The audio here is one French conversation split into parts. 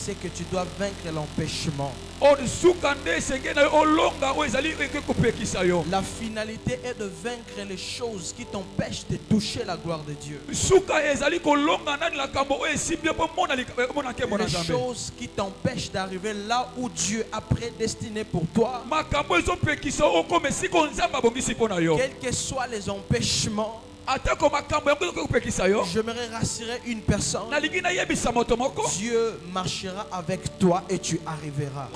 c'est que tu dois vaincre l'empêchement. La finalité est de vaincre les choses qui t'empêchent de toucher la gloire de Dieu. Les choses qui t'empêchent d'arriver là où Dieu a prédestiné pour toi. Quels que soient les empêchements, j'aimerais rassurer une personne. Dieu marchera avec toi et tu arriveras.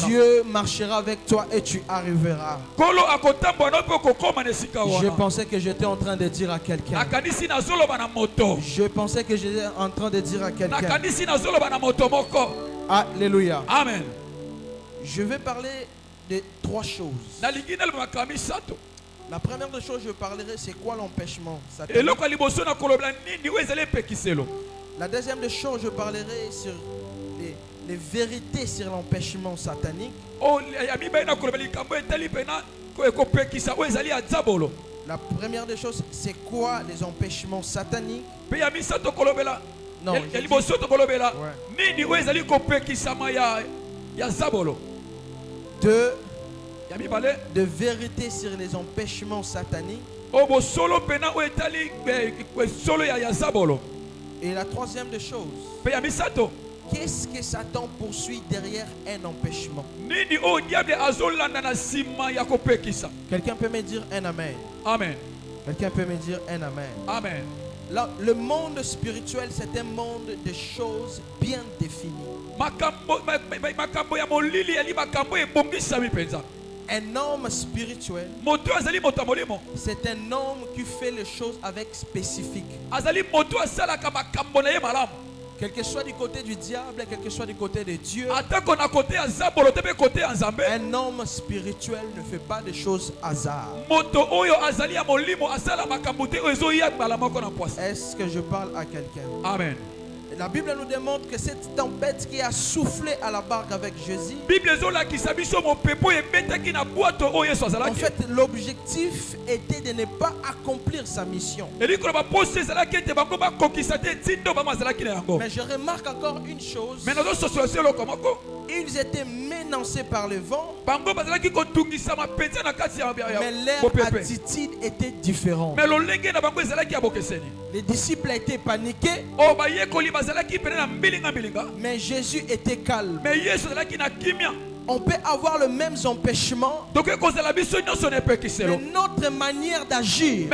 Dieu marchera avec toi et tu arriveras. Je pensais que j'étais en train de dire à quelqu'un. Je pensais que j'étais en train de dire à quelqu'un. Alléluia. Amen. Je vais parler de 3 choses. La première des choses que je parlerai, c'est quoi l'empêchement satanique. La deuxième des choses, je parlerai sur les vérités sur l'empêchement satanique. La première des choses, c'est quoi les empêchements sataniques. Non, de vérité sur les empêchements sataniques. Et la troisième des choses, qu'est-ce que Satan poursuit derrière un empêchement? Quelqu'un peut me dire un amen? Amen. Quelqu'un peut me dire un amen? Amen. Là, le monde spirituel, c'est un monde de choses bien définies. Un homme spirituel, c'est un homme qui fait les choses avec spécifique. Quel que soit du côté du diable, quel que soit du côté de Dieu, un homme spirituel ne fait pas de choses hasard. Est-ce que je parle à quelqu'un? Amen. La Bible nous démontre que cette tempête qui a soufflé à la barque avec Jésus, en fait, l'objectif était de ne pas accomplir sa mission. Mais je remarque encore une chose. Ils étaient menacés par le vent, mais leur attitude était différente. Les disciples étaient paniqués, mais Jésus était calme. On peut avoir le même empêchement, mais notre manière d'agir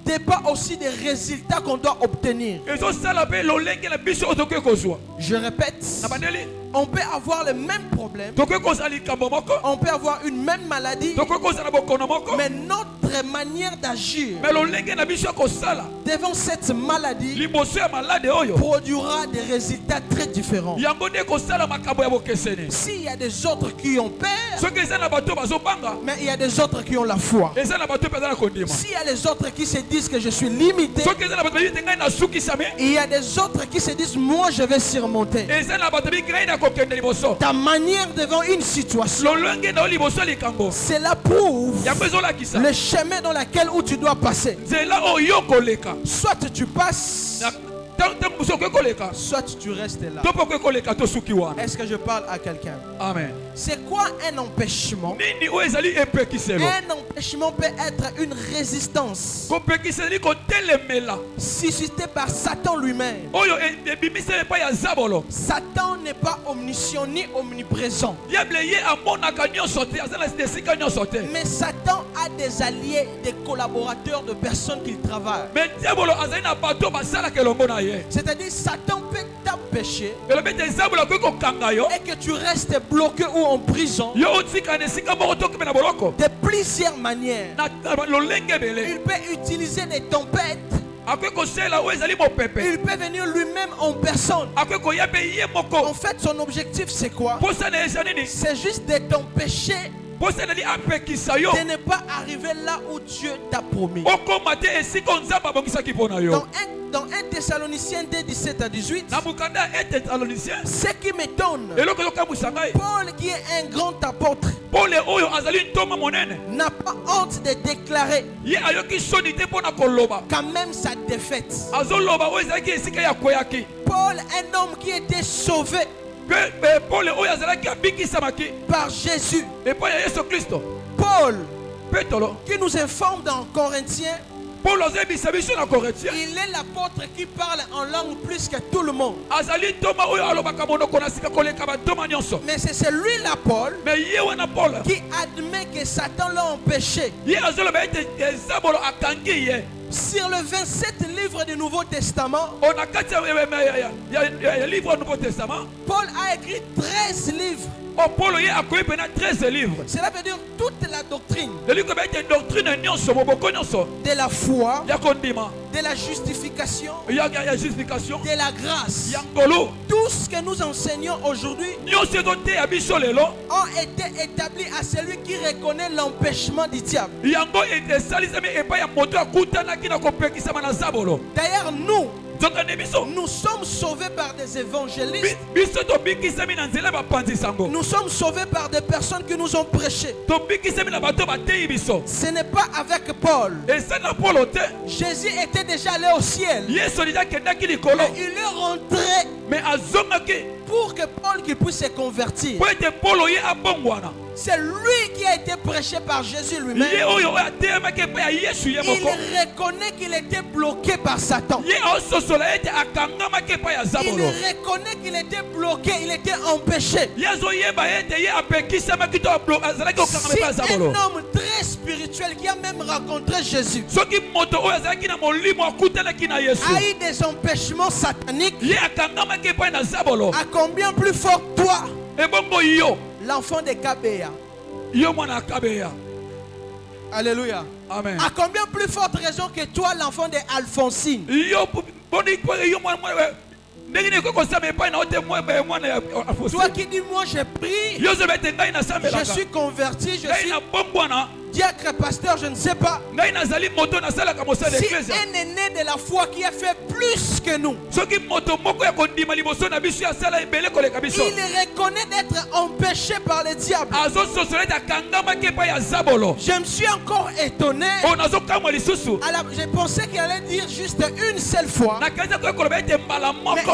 dépend aussi des résultats qu'on doit obtenir. Je répète, on peut avoir le même problème, on peut avoir une même maladie, mais notre manière d'agir devant cette maladie produira des résultats très différents. S'il y a des autres qui ont peur, mais il y a des autres qui ont la foi. S'il y a des autres qui se disent que je suis limité, il y a des autres qui se disent moi je vais surmonter. Ta manière devant une situation, cela prouve le chemin dans lequel où tu dois passer. Soit tu passes, soit tu restes là. Est-ce que je parle à quelqu'un? Amen. C'est quoi un empêchement? Un empêchement peut être une résistance suscitée par Satan lui-même. Satan n'est pas omniscient ni omniprésent, mais Satan a des alliés, des collaborateurs, de personnes qu'il travaille. C'est-à-dire Satan peut t'empêcher et que tu restes bloqué ou en prison de plusieurs manières. Il peut utiliser des tempêtes. Il peut venir lui-même en personne. En fait, son objectif c'est quoi? C'est juste de t'empêcher de ne pas arriver là où Dieu t'a promis. Dans 1 dans 1 Thessaloniciens 2, 17 à 18, ce qui m'étonne, Paul qui est un grand apôtre n'a pas honte de déclarer quand même sa défaite. Paul, un homme qui était sauvé par Jésus. Paul, qui nous informe dans Corinthiens, il est l'apôtre qui parle en langue plus que tout le monde. Mais c'est celui-là, Paul, qui admet que Satan l'a empêché. Sur le 27 livres du Nouveau Testament, Paul a écrit 13 livres. Cela veut dire toute la doctrine de la foi, de la justification, de la grâce. Tout ce que nous enseignons aujourd'hui ont été établis à celui qui reconnaît l'empêchement du diable. D'ailleurs, nous sommes sauvés par des évangélistes. Nous sommes sauvés par des personnes qui nous ont prêché. Ce n'est pas avec Paul. Jésus était déjà allé au ciel. Mais il est rentré pour que Paul puisse se convertir. C'est lui qui a été prêché par Jésus lui-même. Il reconnaît qu'il était bloqué par Satan. Il reconnaît qu'il était bloqué, il était empêché. Si un homme très spirituel qui a même rencontré Jésus a eu des empêchements sataniques, à combien plus fort toi, l'enfant de Kabea? Alléluia. Amen. À combien plus forte raison que toi, l'enfant de Alphonsine? Toi qui dis moi je prie, je suis converti, je suis diacre, pasteur, je ne sais pas. Si un aîné de la foi qui a fait plus que nous, il reconnaît d'être empêché par le diable. Je me suis encore étonné. Je pensais qu'il allait dire juste une seule fois, mais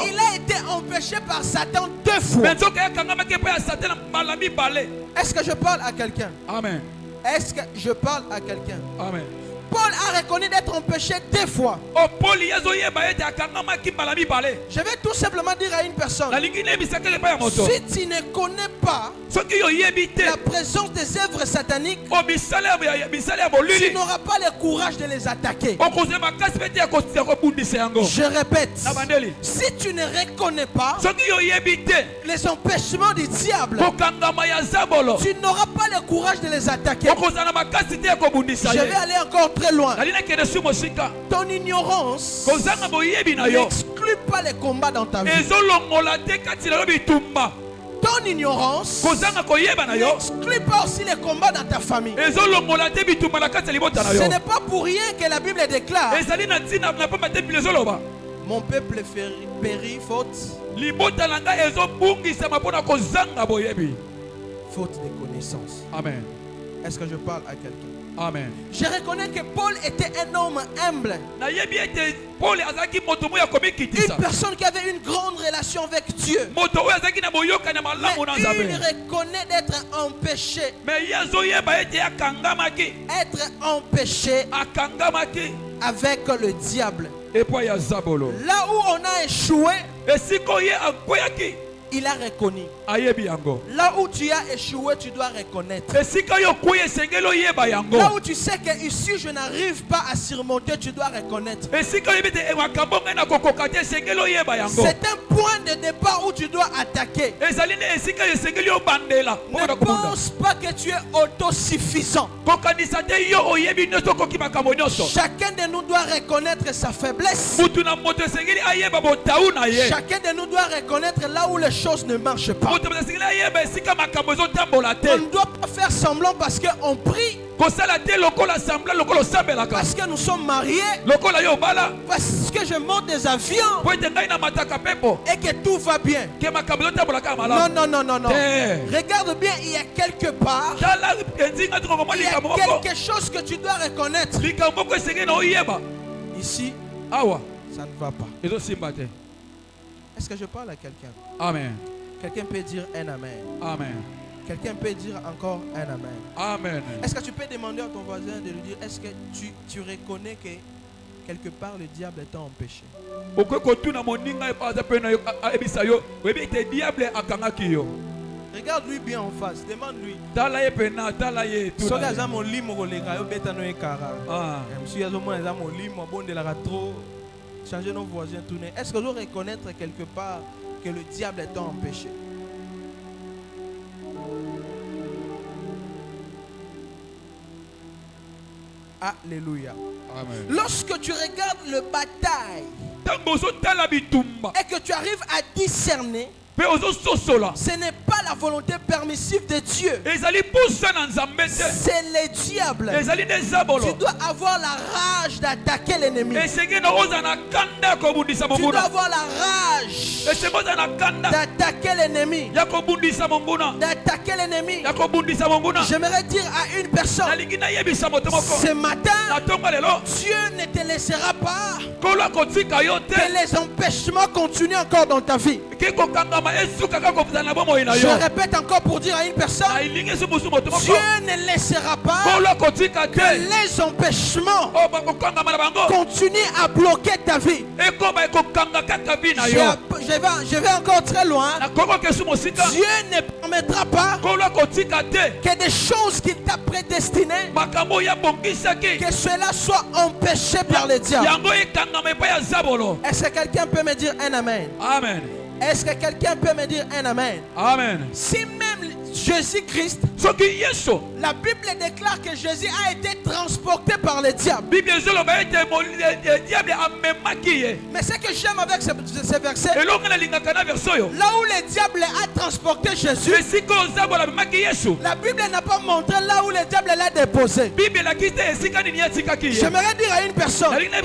il a été empêché par Satan 2 fois. Est-ce que je parle à quelqu'un? Amen. Est-ce que je parle à quelqu'un? Amen. Paul a reconnu d'être empêché 2 fois. Je vais tout simplement dire à une personne, si tu ne connais pas la présence des œuvres sataniques, tu n'auras pas le courage de les attaquer. Je répète, si tu ne reconnais pas les empêchements du diable, tu n'auras pas le courage de les attaquer. Je vais aller encore très loin. Ton ignorance n'exclut pas les combats dans ta vie. Ton ignorance n'exclut pas aussi les combats dans ta famille. Ce n'est pas pour rien que la Bible déclare: mon peuple périt faute de connaissance. Amen. Est-ce que je parle à quelqu'un? Amen. Je reconnais que Paul était un homme humble. Une personne qui avait une grande relation avec Dieu. Mais il reconnaît d'être empêché. Être empêché avec le diable. Là où on a échoué, il a reconnu. Là où tu as échoué, tu dois reconnaître. Là où tu sais que ici je n'arrive pas à surmonter, tu dois reconnaître. C'est un point de départ où tu dois attaquer. Ne pense pas que tu es autosuffisant. Chacun de nous doit reconnaître sa faiblesse. Chacun de nous doit reconnaître là où les choses ne marchent pas. On ne doit pas faire semblant parce qu'on prie Parce que nous sommes mariés. Parce que je monte des avions. Et que tout va bien. Non, non, non, non, non. Regarde bien, il y a quelque part. Il y a quelque chose que tu dois reconnaître. Ici, ça ne va pas. Est-ce que je parle à quelqu'un? Amen. Quelqu'un peut dire un amen. Amen. Quelqu'un peut dire encore un amen. Amen. Est-ce que tu peux demander à ton voisin de lui dire, est-ce que tu reconnais que quelque part le diable est en péché? Regarde-lui bien en face, demande-lui. Changer nos voisins tourner. Est-ce que nous reconnaître quelque part que le diable est en péché? Alléluia. Amen. Lorsque tu regardes le bataille et que tu arrives à discerner, ce n'est pas la volonté permissive de Dieu. C'est le diable. Tu dois avoir la rage d'attaquer l'ennemi. Tu dois avoir la rage d'attaquer l'ennemi. D'attaquer l'ennemi. J'aimerais dire à une personne, ce matin, Dieu ne te laissera pas que les empêchements continuent encore dans ta vie. Je répète encore pour dire à une personne, Dieu ne laissera pas que les empêchemps continuent à bloquer ta vie. Je vais encore très loin. Dieu ne permettra pas que des choses qu'il t'a prédestinées, que cela soit empêché par le diable. Est-ce que quelqu'un peut me dire un amen? Amen. Est-ce que quelqu'un peut me dire un amen? Amen. Si même Jésus-Christ, la Bible déclare que Jésus a été transporté par le diable. Mais ce que j'aime avec ce verset, là où le diable a transporté Jésus, la Bible n'a pas montré là où le diable l'a déposé. J'aimerais dire à une personne, il y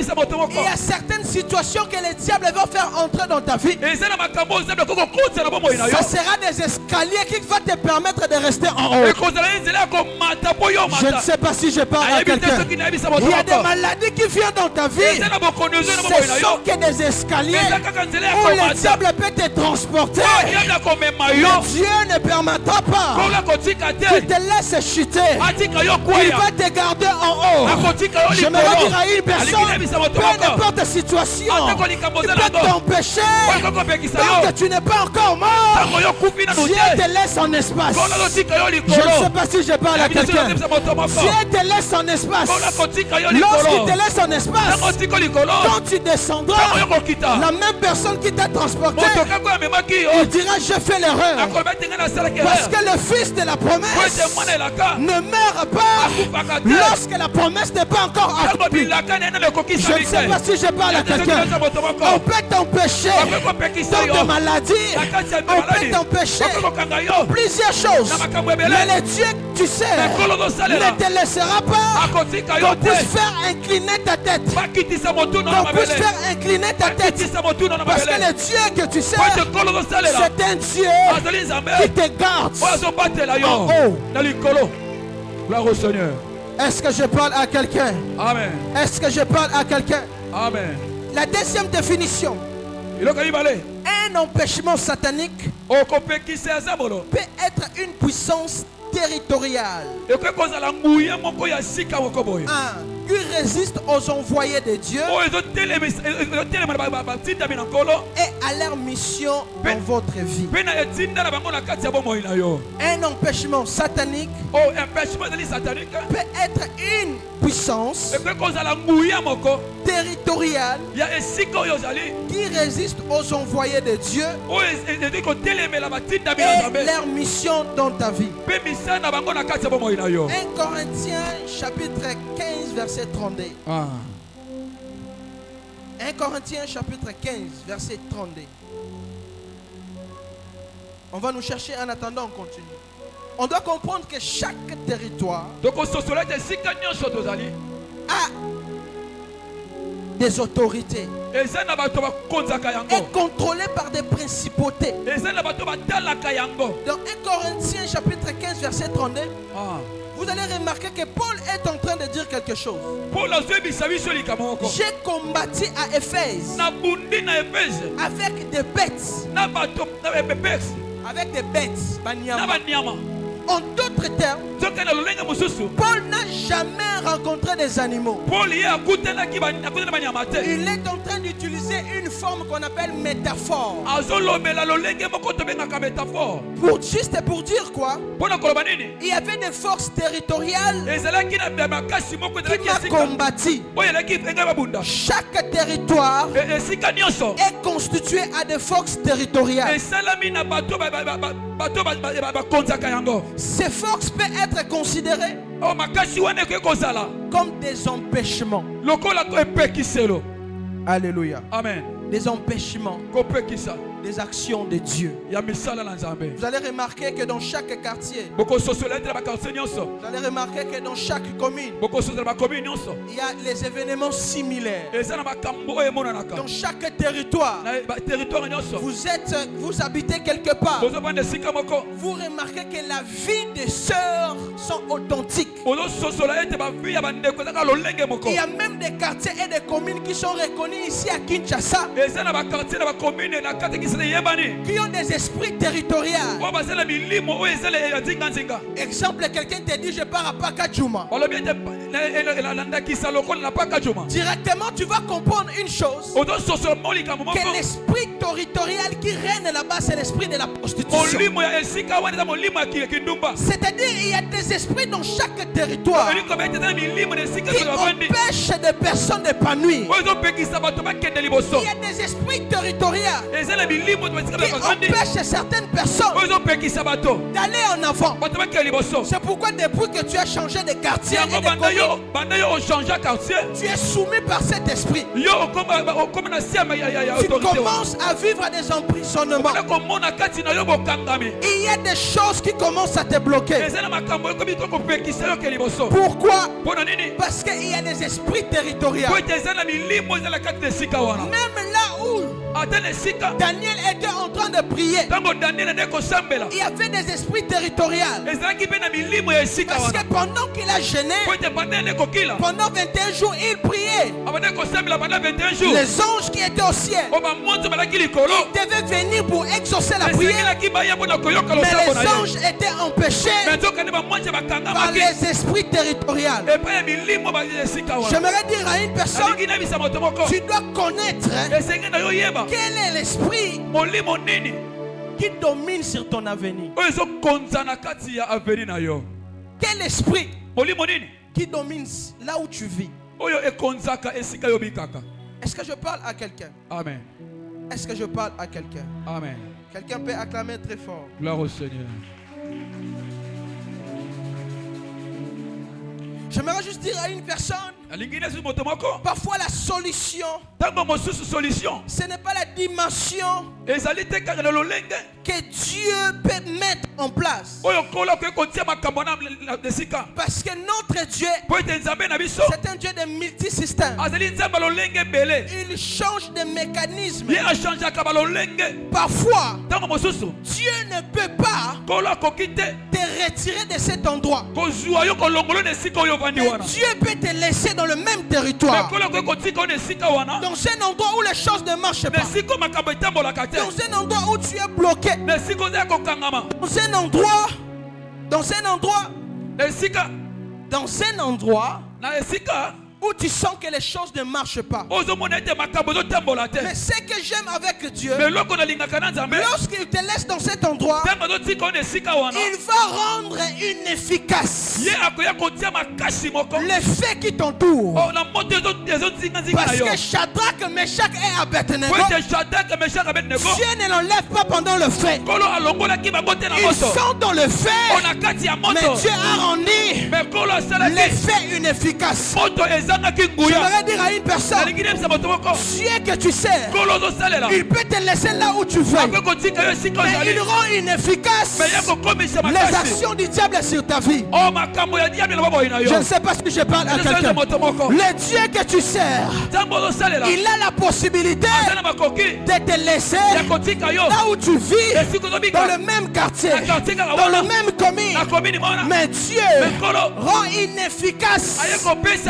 a certaines situations que le diable va faire entrer dans ta vie. Ça sera des escaliers qui vont te permettre de rester en haut. Je ne sais pas si je parle à quelqu'un. Il y a des maladies qui viennent dans ta vie. Ce sont que des escaliers où le diable peut te transporter. Mais Dieu ne permettra pas qu'il te laisse chuter. Il va te garder en haut. J'aimerais dire à une personne, peu importe la situation qui peut t'empêcher, tant que tu n'es pas encore mort, Dieu te laisse en espace. Je ne sais pas si je parle à quelqu'un. Dieu te laisse en espace. Lorsqu'il te laisse en espace, quand tu descendras, la même personne qui t'a transporté, il dira j'ai fait l'erreur. Parce que le fils de la promesse ne meurt pas lorsque la promesse n'est pas encore accomplie. Je ne sais pas si je parle à quelqu'un. On peut t'empêcher dans des maladies. On peut t'empêcher plusieurs choses. Mais le Dieu que tu sais ne te laissera pas qu'on puisse faire incliner ta tête. Qu'on puisse faire incliner ta tête. Parce que le Dieu que tu sais, c'est un Dieu qui te garde en haut. Gloire au Seigneur. Est-ce que je parle à quelqu'un? Amen. Est-ce que je parle à quelqu'un? Amen. La deuxième définition. Un empêchement satanique peut être une puissance territoriale. Il résiste aux envoyés de Dieu et à leur mission dans votre vie. Un empêchement satanique peut être une puissance territoriale qui résiste aux envoyés de Dieu et leur mission dans ta vie. 1 Corinthiens chapitre 15 verset 32. 1 Corinthiens chapitre 15 verset 32. On va nous chercher en attendant, on continue. On doit comprendre que chaque territoire a des autorités. Est contrôlé par des principautés. Dans 1 Corinthiens chapitre 15 verset 32, vous allez remarquer que Paul est en train de dire quelque chose. J'ai combattu à Éphèse avec des bêtes. Avec des bêtes. En d'autres termes, Paul n'a jamais rencontré des animaux. Il est en train d'utiliser une forme qu'on appelle métaphore. Juste pour dire quoi? Il y avait des forces territoriales qui m'ont combattu. Chaque territoire est constitué à des forces territoriales. Ces forces peuvent être considérées comme des empêchements. Alléluia. Amen. Des empêchements des actions de Dieu. Vous allez remarquer que dans chaque quartier, vous allez remarquer que dans chaque commune, il y a les événements similaires. Dans chaque territoire, vous habitez quelque part, vous remarquez que la vie des sœurs sont authentiques. Il y a même des quartiers et des communes qui sont reconnus ici à Kinshasa, qui ont des esprits territoriaux. Exemple, quelqu'un te dit je pars à Pakadjouma. Directement tu vas comprendre une chose, que l'esprit territorial qui règne là-bas, c'est l'esprit de la prostitution. C'est-à-dire il y a des esprits dans chaque territoire qui empêchent des personnes d'épanouir. Il y a des esprits territoriaux qui empêchent certaines personnes d'aller en avant. C'est pourquoi depuis que tu as changé de quartier et de commune, tu es soumis par cet esprit. Tu commences à vivre des emprisonnements. Il y a des choses qui commencent à te bloquer. Pourquoi? Parce qu'il y a des esprits territoriaux. Même là où Daniel était en train de prier, il y avait des esprits territoriaux. Parce que pendant qu'il a gêné, pendant 21 jours, il priait. Les anges qui étaient au ciel, ils devaient venir pour exaucer la prière. Mais les anges étaient empêchés par les esprits territoriaux. J'aimerais dire à une personne, tu dois connaître quel est l'esprit qui domine sur ton avenir. Quel esprit qui domine là où tu vis. Est-ce que je parle à quelqu'un? Amen. Est-ce que je parle à quelqu'un? Amen. Quelqu'un peut acclamer très fort. Gloire au Seigneur. J'aimerais juste dire à une personne, parfois la solution, ce n'est pas la dimension que Dieu peut mettre en place. Parce que notre Dieu, c'est un Dieu de multisystèmes. Il change de mécanisme. Parfois, Dieu ne peut pas te retirer de cet endroit. Mais Dieu peut te laisser dans le même territoire, dans un endroit où les choses ne marchent pas, dans un endroit où tu es bloqué, dans un endroit où tu sens que les choses ne marchent pas. Mais ce que j'aime avec Dieu, lorsqu'il te laisse dans cet endroit, il va rendre inefficace les faits qui t'entourent. Parce que Shadrach, Meshach et Abednego, Dieu ne l'enlève pas pendant le fait. Ils sont dans le fait, mais Dieu a rendu les faits inefficaces. J'aimerais dire à une personne, Dieu que tu sers, il peut te laisser là où tu veux, mais il rend inefficace les actions du diable sur ta vie. Je ne sais pas si je parle à quelqu'un. Le Dieu que tu sers, il a la possibilité de te laisser là où tu vis, dans le même quartier, dans le même commune. Mais Dieu rend inefficace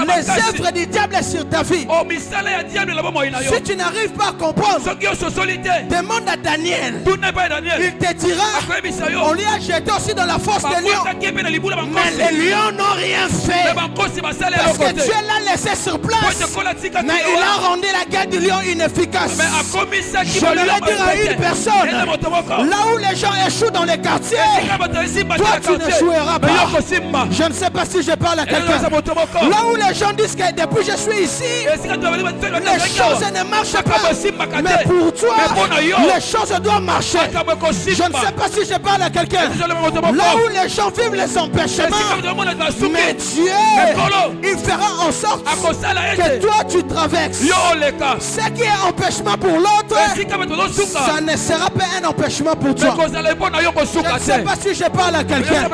les œuvres du diable sur ta vie. Si tu n'arrives pas à comprendre, demande à Daniel. Il te dira, on lui a jeté aussi dans la fosse des lions, mais les lions n'ont rien fait parce que Dieu l'a laissé sur place, mais il a rendu la guerre du lion inefficace. Je voulais dire à une personne, là où les gens échouent dans les quartiers, toi tu n'échoueras pas. Je ne sais pas si je parle à quelqu'un. Là où les gens disent que depuis je suis ici, les choses ne marchent pas, mais pour toi, les choses doivent marcher. Je ne sais pas si je parle à quelqu'un. Là où les gens vivent les empêchements, mais Dieu, il fera en sorte que toi tu traverses. Ce qui est empêchement pour l'autre, ça ne sera pas un empêchement pour toi. Je ne sais pas si je parle à quelqu'un.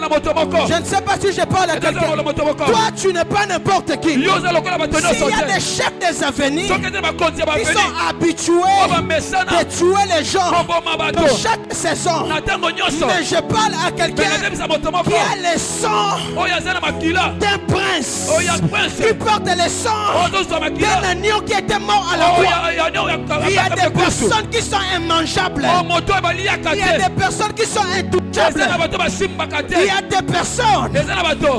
Je ne sais pas si je parle à quelqu'un. Toi tu n'es pas n'importe qui. S'il y a des chefs des avenirs qui sont habitués de tuer les gens dans chaque saison, mais je parle à quelqu'un qui a le sang d'un prince, qui porte le sang d'un agneau qui était mort à la croix. Il y a des personnes qui sont immangeables. Il y a des personnes qui sont intouchables. Il y a des personnes,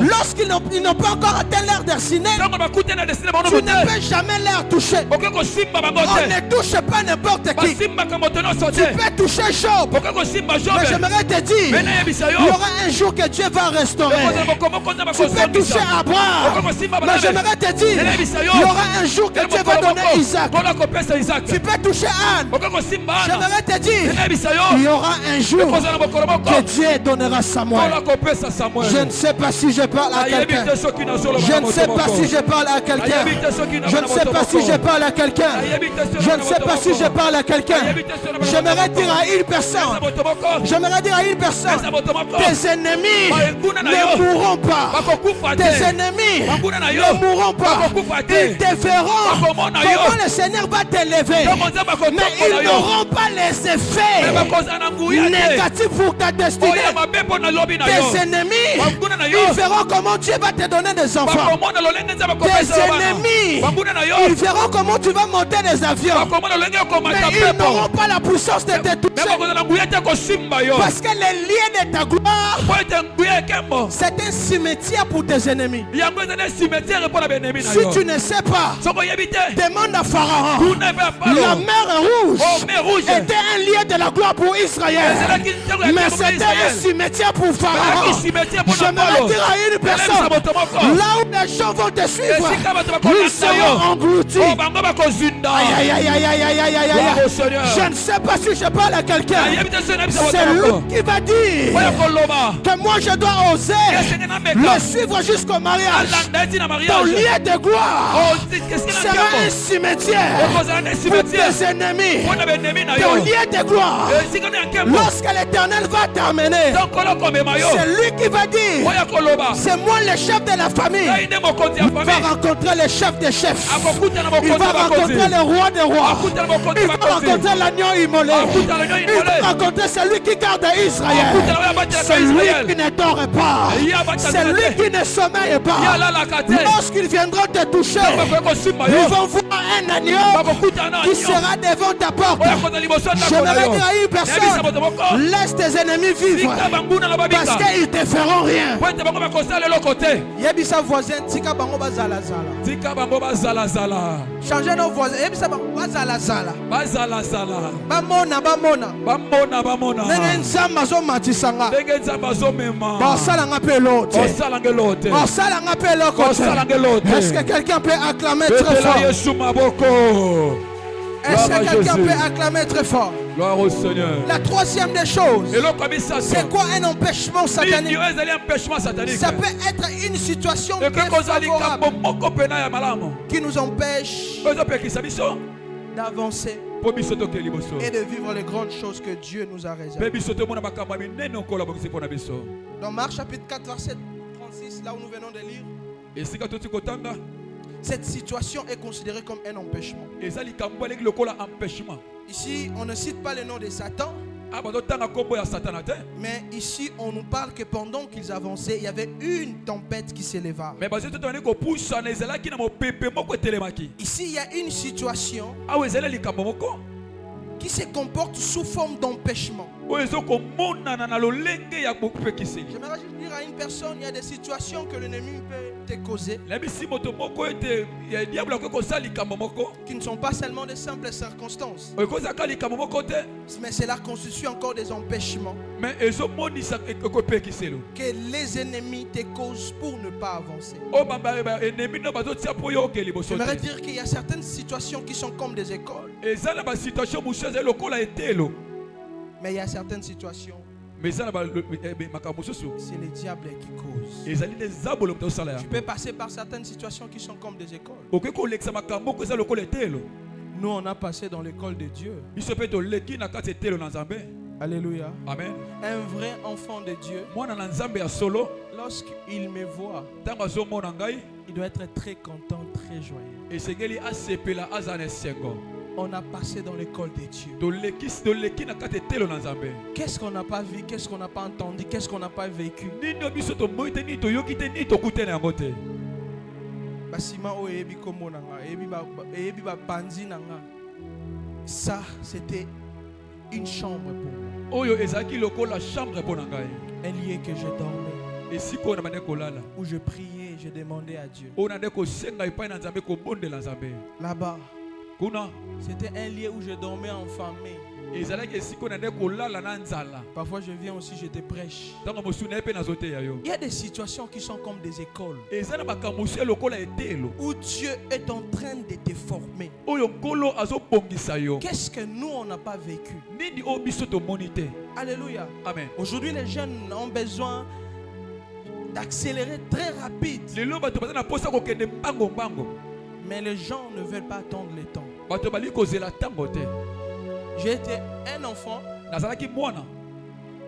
lorsqu'ils n'ont pas encore atteint leur destinée, tu ne peux jamais leur toucher. On ne touche pas n'importe qui. Tu peux toucher Job, mais j'aimerais te dire, il y aura un jour que Dieu va restaurer. Tu peux toucher Abraham, mais j'aimerais te dire, il y aura un jour que Dieu va donner Isaac. Tu peux toucher Anne, j'aimerais te dire, il y aura un jour que Dieu donnera Samuel. Je ne sais pas si je parle à quelqu'un. Je ne sais pas si je parle à quelqu'un. Je ne sais pas si je parle à quelqu'un. Je ne sais pas si je parle à quelqu'un. J'aimerais dire à une personne, tes ennemis ne mourront pas. Tes ennemis ne mourront pas. Ils te verront comment le Seigneur va t'élever, mais ils n'auront pas les effets négatifs pour ta destinée. Tes ennemis, ils verront comment Dieu va te donner des enfants. Tes ennemis, ils verront comment tu vas monter des avions, mais ils n'auront pas la puissance de te toucher, parce que les liens de ta gloire, c'est un cimetière pour tes ennemis. Si tu ne sais pas, demande à Pharaon. La mer rouge était un lieu de la gloire pour Israël, mais c'était un cimetière pour Pharaon. J'aimerais dire à une personne, là où les gens vont te suivre, ils seront engloutis. Aïe, aïe, aïe, aïe, aïe, aïe, aïe, aïe. Je ne sais pas si je parle à quelqu'un. C'est lui qui va dire que moi je dois oser le suivre jusqu'au mariage. Ton lieu de gloire sera un cimetière pour tes ennemis. Ton lieu de gloire, lorsque l'Éternel va t'amener, c'est lui qui va dire, c'est moi le chef de la famille. Il va rencontrer le chef des chefs. Il va rencontrer le roi des rois. Il va rencontrer l'agneau immolé. Il va rencontrer celui qui garde Israël. C'est lui qui ne dort pas. C'est lui qui ne sommeille pas. Lorsqu'ils viendront te toucher, ils vont voir un agneau qui sera devant ta porte. J'aimerais dire à une personne, laisse tes ennemis vivre, parce qu'ils ne te feront rien. Yebisa voisin, tika bango bazala zala. Changez nos voisins. Yebisa bango bazala zala. Bamona. Nenge nzamba zo matisanga. Basalanga pelote. Basalanga pelote. Est-ce que quelqu'un peut acclamer très fort? Est-ce que quelqu'un peut acclamer très fort? Gloire au Seigneur. La troisième des choses, c'est quoi un empêchement satanique? Ça peut être une situation défavorable qui nous empêche d'avancer et de vivre les grandes choses que Dieu nous a réservées. Dans Marc chapitre 4 verset 36, là où nous venons de lire, cette situation est considérée comme un empêchement. Ici, on ne cite pas le nom de Satan, mais ici, on nous parle que pendant qu'ils avançaient, il y avait une tempête qui s'éleva. Ici, il y a une situation qui se comporte sous forme d'empêchement. J'aimerais juste dire à une personne, il y a des situations que l'ennemi peut te causer qui ne sont pas seulement de simples circonstances, mais cela constitue encore des empêchements que les ennemis te causent pour ne pas avancer. J'aimerais dire qu'il y a certaines situations qui sont comme des écoles, mais il y a certaines situations, c'est le diable qui cause. Tu peux passer par certaines situations qui sont comme des écoles. Nous, on a passé dans l'école de Dieu. Alléluia. Amen. Un vrai enfant de Dieu, lorsqu'il me voit, il doit être très content, très joyeux. On a passé dans l'école de Dieu. Qu'est-ce qu'on n'a pas vu, qu'est-ce qu'on n'a pas entendu, qu'est-ce qu'on n'a pas vécu? Ça, c'était une chambre pour moi. Un lieu que je dormais, où je priais, je demandais à Dieu. Là-bas, c'était un lieu où je dormais en famille. Parfois je viens aussi, je te prêche. Il y a des situations qui sont comme des écoles où Dieu est en train de te former. Qu'est-ce que nous on n'a pas vécu? Alléluia. Amen. Aujourd'hui les jeunes ont besoin d'accélérer très rapide, mais les gens ne veulent pas attendre le temps. J'ai été un enfant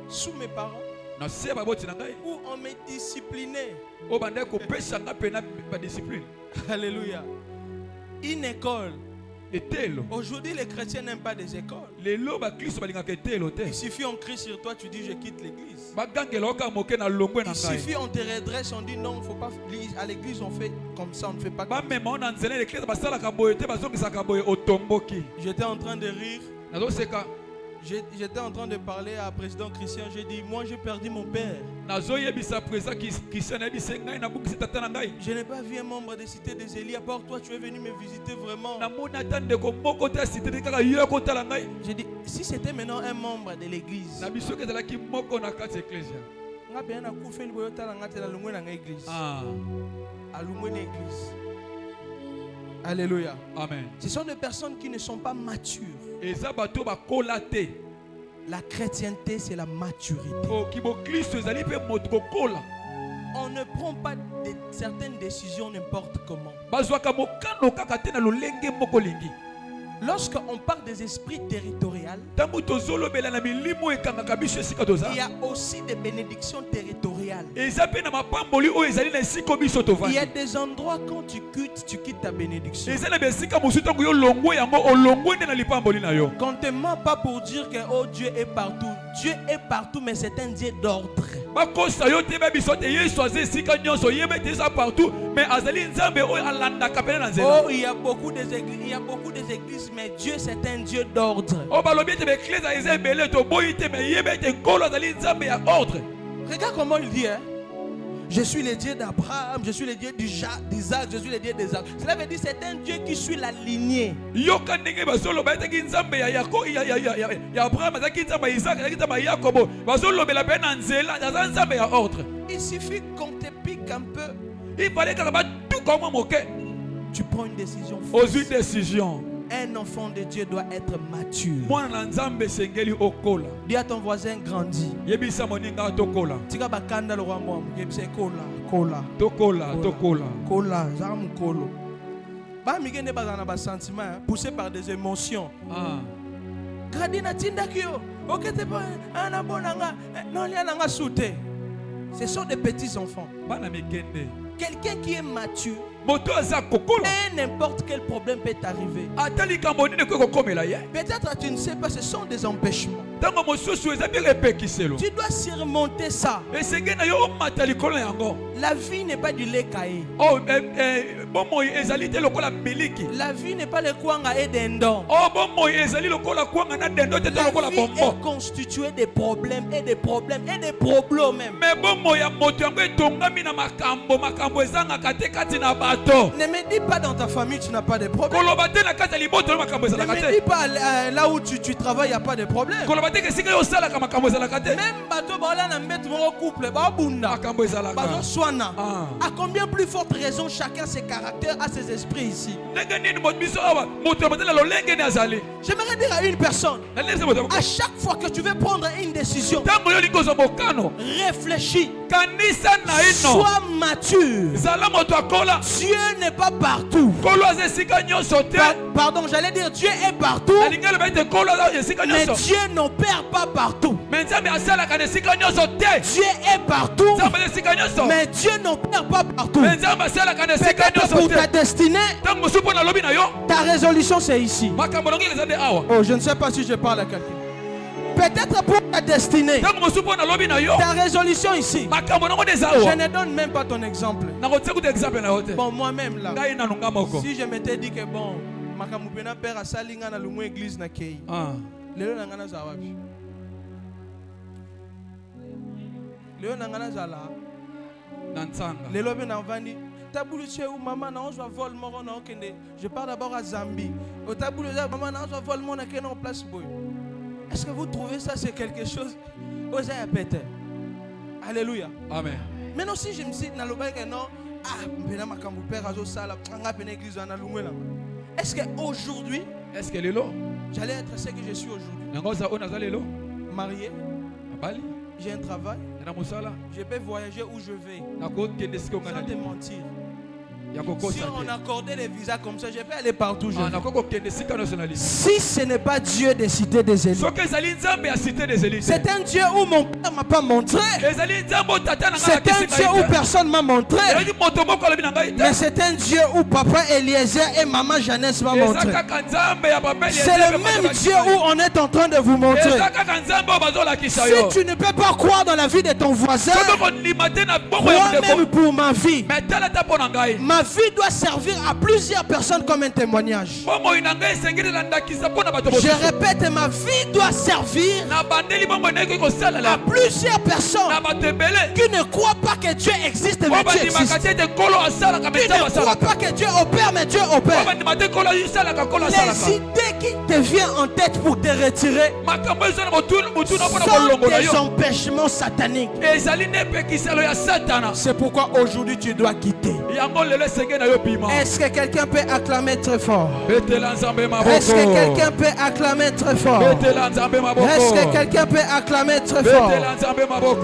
sous mes parents où on me disciplinait. Alléluia. Une école. Aujourd'hui, les chrétiens n'aiment pas des écoles. Il suffit on crie sur toi, tu dis je quitte l'église. Il suffit on te redresse, on dit non, il ne faut pas. À l'église, on fait comme ça, on ne fait pas comme ça. J'étais en train de rire. J'étais en train de parler à président Christian. J'ai dit, moi j'ai perdu mon père. Je n'ai pas vu un membre de Cité des Élis. À part toi, tu es venu me visiter vraiment. J'ai dit, si c'était maintenant un membre de l'église, alléluia. Amen. Ce sont des personnes qui ne sont pas matures. La chrétienté, c'est la maturité. On ne prend pas certaines décisions n'importe comment. Lorsqu'on parle des esprits territoriaux, il y a aussi des bénédictions territoriales. Il y a des endroits quand tu quittes ta bénédiction. Quand tu ne mens pas pour dire que oh, Dieu est partout. Dieu est partout, mais c'est un Dieu d'ordre. Oh, il y a beaucoup d'églises, mais Dieu c'est un Dieu d'ordre. Regarde comment il dit, hein? Je suis le Dieu d'Abraham, je suis le Dieu d'Isaac, je suis le Dieu d'Isaac. Cela veut dire que c'est un Dieu qui suit la lignée. Il suffit qu'on te pique un peu. Il fallait que tu prends une décision. Aux une décision. Un enfant de Dieu doit être mature. Dis à ton voisin, grandis. Tika bakanda le roi moi, c'est kola. Ba mi gende bazana ba sentiment poussé par des émotions. Gradina tinda kyo. OK te pas ana bonanga non lia nanga souté. Ce sont des petits enfants. Quelqu'un qui est mature, et n'importe quel problème peut t'arriver. Peut-être tu ne sais pas, ce sont des empêchements. Tu dois surmonter ça. La vie n'est pas du lait caillé. La vie n'est pas le kwanga et dindon. La vie est constituée de problèmes et de problèmes et de problèmes même. Ne me dis pas dans ta famille tu n'as pas de problème. Ne me dis pas là où tu travailles il n'y a pas de problème. Même bateau bala na mbet mo couple ba bunda. Bazo swana. À combien plus forte raison chacun ses caractères a ses esprits ici. J'aimerais dire à une personne, à chaque fois que tu veux prendre une décision, réfléchis. Sois mature. Dieu n'est pas partout. Pardon, j'allais dire Dieu est partout. Mais Dieu n'opère pas partout. Dieu est partout. Mais Dieu n'opère pas partout. Peut-être pour ta destinée, ta résolution c'est ici. Oh, je ne sais pas si je parle à quelqu'un. Peut-être pour ta destinée, ta résolution ici. Je ne donne même pas ton exemple. Bon, moi-même là, si je m'étais dit que bon, Makamupena père a salinga na lumu église na kei. Lelo nangana zawapi. Lelo nangana zala. Nansanga. Lelo be na vandi. Tabulu che ou maman na on soit vol moro na okende. Je pars d'abord à Zambie. Au tabulu maman na on soit vol moro na kena en place boy. Est-ce que vous trouvez ça c'est quelque chose? Osez à péter. Alléluia. Amen. Maintenant si je me dis na loba que non, mpena makambu père azo sala nga pena église na lumu là. Est-ce qu'aujourd'hui, j'allais être ce que je suis aujourd'hui? Marié, j'ai un travail, je peux voyager où je vais, sans te mentir. Si on accordait les visas comme ça, je peux aller partout. Si ce n'est pas Dieu des cités des élites, c'est un Dieu où mon père ne m'a pas montré. C'est un Dieu où personne ne m'a montré. Mais c'est un Dieu où papa Eliezer et maman Jeannette m'ont montré. C'est le même Dieu où on est en train de vous montrer. Si tu ne peux pas croire dans la vie de ton voisin, crois même pour ma vie. Ma vie doit servir à plusieurs personnes comme un témoignage. Je répète, ma vie doit servir à plusieurs personnes qui ne croient pas que Dieu existe, mais Dieu existe. Qui ne croient pas que Dieu opère, mais Dieu opère. Les idées qui te viennent en tête pour te retirer sont des empêchements sataniques. C'est pourquoi aujourd'hui tu dois quitter. Est-ce que quelqu'un peut acclamer très fort? Est-ce que quelqu'un peut acclamer très fort? Est-ce que quelqu'un peut acclamer très fort?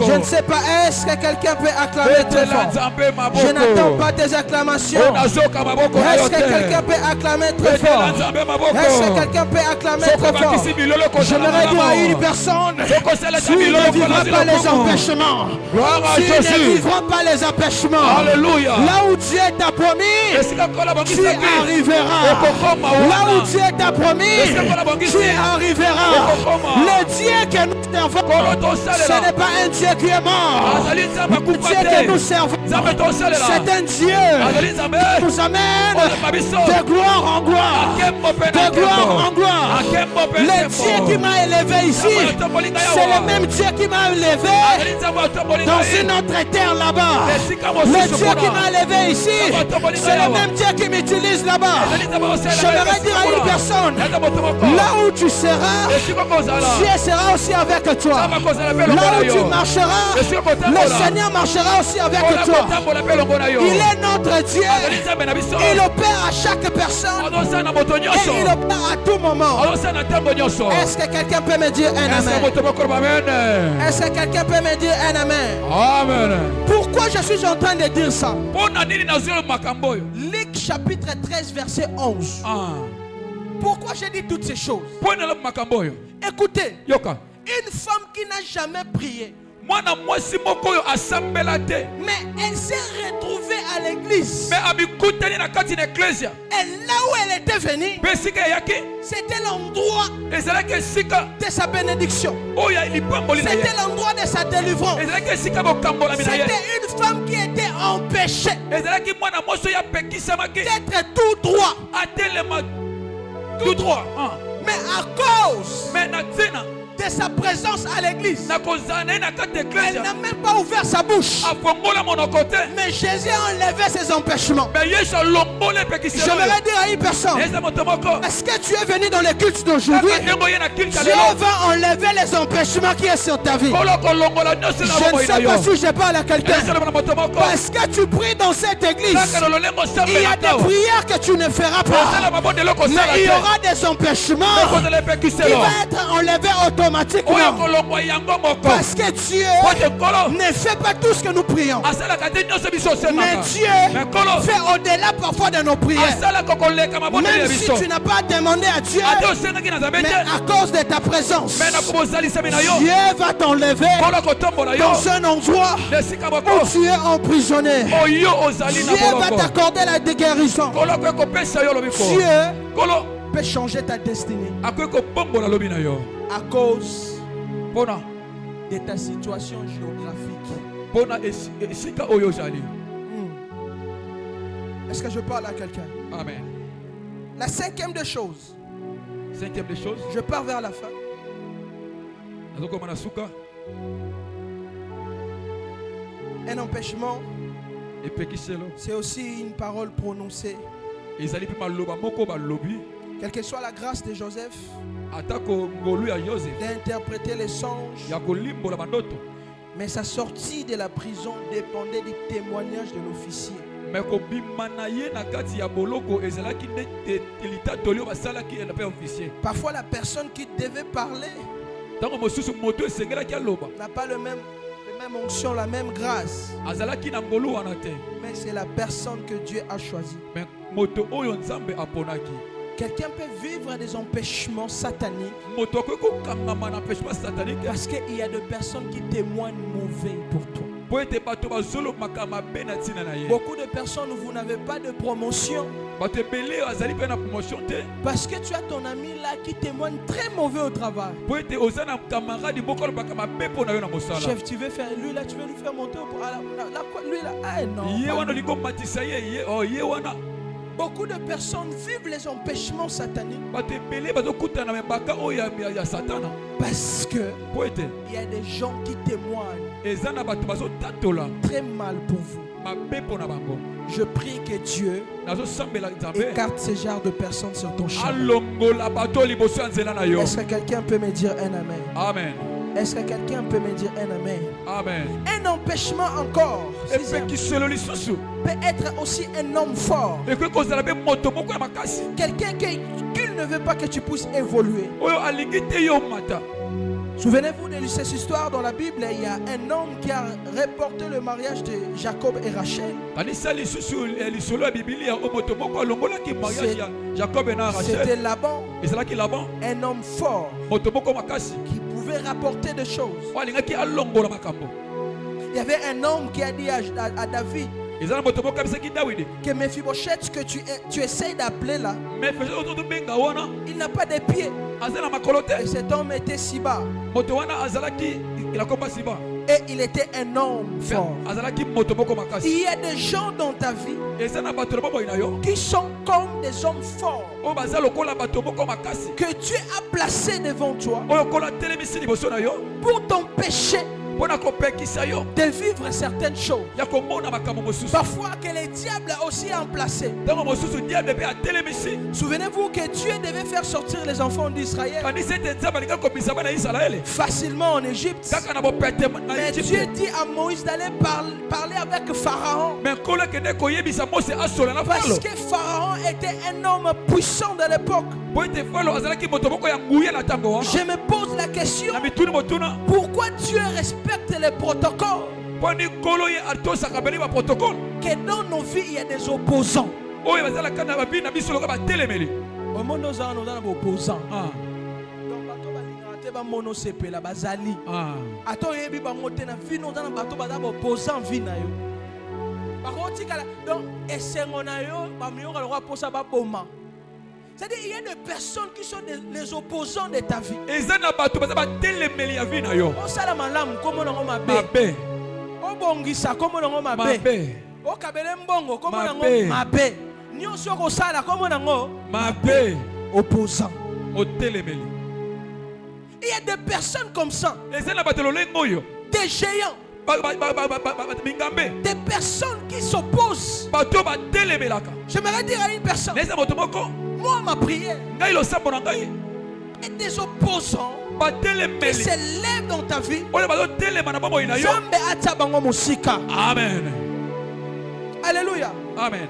Je ne sais pas. Est-ce que quelqu'un peut acclamer très fort? Je n'attends pas tes acclamations. Est-ce que quelqu'un peut acclamer très fort? Est-ce que quelqu'un peut acclamer très fort? J'aimerais dire à une personne, tu ne vivras pas les empêchements. Tu ne vivras pas les empêchements. Là où Dieu t'a promis, tu arriveras. Là où Dieu t'a promis, tu arriveras. Le Dieu que nous servons, ce n'est pas un Dieu qui est mort. Le Dieu que nous servons, c'est un Dieu qui nous amène de gloire en gloire. De gloire en gloire. Le Dieu qui m'a élevé ici, c'est le même Dieu qui m'a élevé dans une autre terre là-bas. Le Dieu qui m'a élevé ici, c'est le même Dieu qui m'utilise là-bas. Je vais dire à une personne, là où tu seras, Dieu sera aussi avec toi. Là où tu marcheras, le Seigneur marchera aussi avec toi. Il est notre Dieu. Il opère à chaque personne. Et il opère à tout moment. Est-ce que quelqu'un peut me dire un amen? Est-ce que quelqu'un peut me dire un amen? Amen. Pourquoi je suis en train de dire ça? Luc chapitre 13 verset 11. Pourquoi j'ai dit toutes ces choses? Écoutez, une femme qui n'a jamais prié, mais elle s'est retrouvée à l'église. Et là où elle était venue, c'était l'endroit de sa bénédiction. C'était l'endroit de sa délivrance. C'était une femme qui était empêchée d'être tout droit. Tout droit. Mais à cause de sa présence à l'église, elle n'a même pas ouvert sa bouche. Mais Jésus a enlevé ses empêchements. J'aimerais dire à une personne, est-ce que tu es venu dans le culte d'aujourd'hui? Dieu va enlever les empêchements qui sont sur ta vie. Je ne sais pas si je parle à quelqu'un. Parce que tu pries dans cette église, il y a des prières que tu ne feras pas. Mais il y aura des empêchements qui vont être enlevés automatiquement. Parce que Dieu ne fait pas tout ce que nous prions. Mais Dieu fait au-delà parfois de nos prières. Même si tu n'as pas demandé à Dieu, mais à cause de ta présence, Dieu va t'enlever dans un endroit où tu es emprisonné. Dieu va t'accorder la guérison. Dieu peut changer ta destinée à cause de ta situation géographique. Est-ce que je parle à quelqu'un? Amen. La cinquième des choses. Je pars vers la fin. Un empêchement, c'est aussi une parole prononcée. Quelle que soit la grâce de Joseph d'interpréter les songes, mais sa sortie de la prison dépendait du témoignage de l'officier. Parfois la personne qui devait parler n'a pas la même onction, la même grâce. Mais c'est la personne que Dieu a choisie. Quelqu'un peut vivre des empêchements sataniques parce qu'il y a des personnes qui témoignent mauvais pour toi. Beaucoup de personnes, vous n'avez pas de promotion parce que tu as ton ami là qui témoigne très mauvais au travail. Chef, tu veux faire lui là, tu veux lui faire monter lui là. Ah non. Beaucoup de personnes vivent les empêchements sataniques parce que il y a des gens qui témoignent très mal pour vous. Je prie que Dieu écarte ce genre de personnes sur ton chemin. Est-ce que quelqu'un peut me dire un amen? Amen. Est-ce que quelqu'un peut me dire un amen? Amen. Un empêchement encore peut être aussi un homme fort. Quelqu'un qui ne veut pas que tu puisses évoluer. Souvenez-vous de cette histoire dans la Bible. Il y a un homme qui a reporté le mariage de Jacob et Rachel. C'était Laban, un homme fort qui pouvait rapporter des choses. Il y avait un homme qui a dit à David que Mephibosheth que tu essayes d'appeler là, il n'a pas de pieds. Et cet homme était Siba. Et il était un homme fort. Il y a des gens dans ta vie qui sont comme des hommes forts que Dieu a placés devant toi pour t'empêcher de vivre certaines choses. Parfois que les diables aussi ont placé. Souvenez-vous que Dieu devait faire sortir les enfants d'Israël facilement en Égypte. Mais Dieu dit à Moïse d'aller parler avec Pharaon. Parce que Pharaon était un homme puissant de l'époque. Je me pose la question, pourquoi Dieu respecte les protocoles? Que dans nos vies il y a des opposants. Au monde nous avons des opposants. C'est-à-dire il y a des personnes qui sont les opposants de ta vie. On sala malamu comme on a mabe. On bongisa comme on a mabe. On kabele mbongo comme on a mabe. Ni on soko sala comme on a mabe. Opposant. Il y a des personnes comme ça. Des géants. Des personnes qui s'opposent. J'aimerais dire à une personne, moi ma prière et des opposants qui se lèvent dans ta vie. Amen. Alléluia. Amen.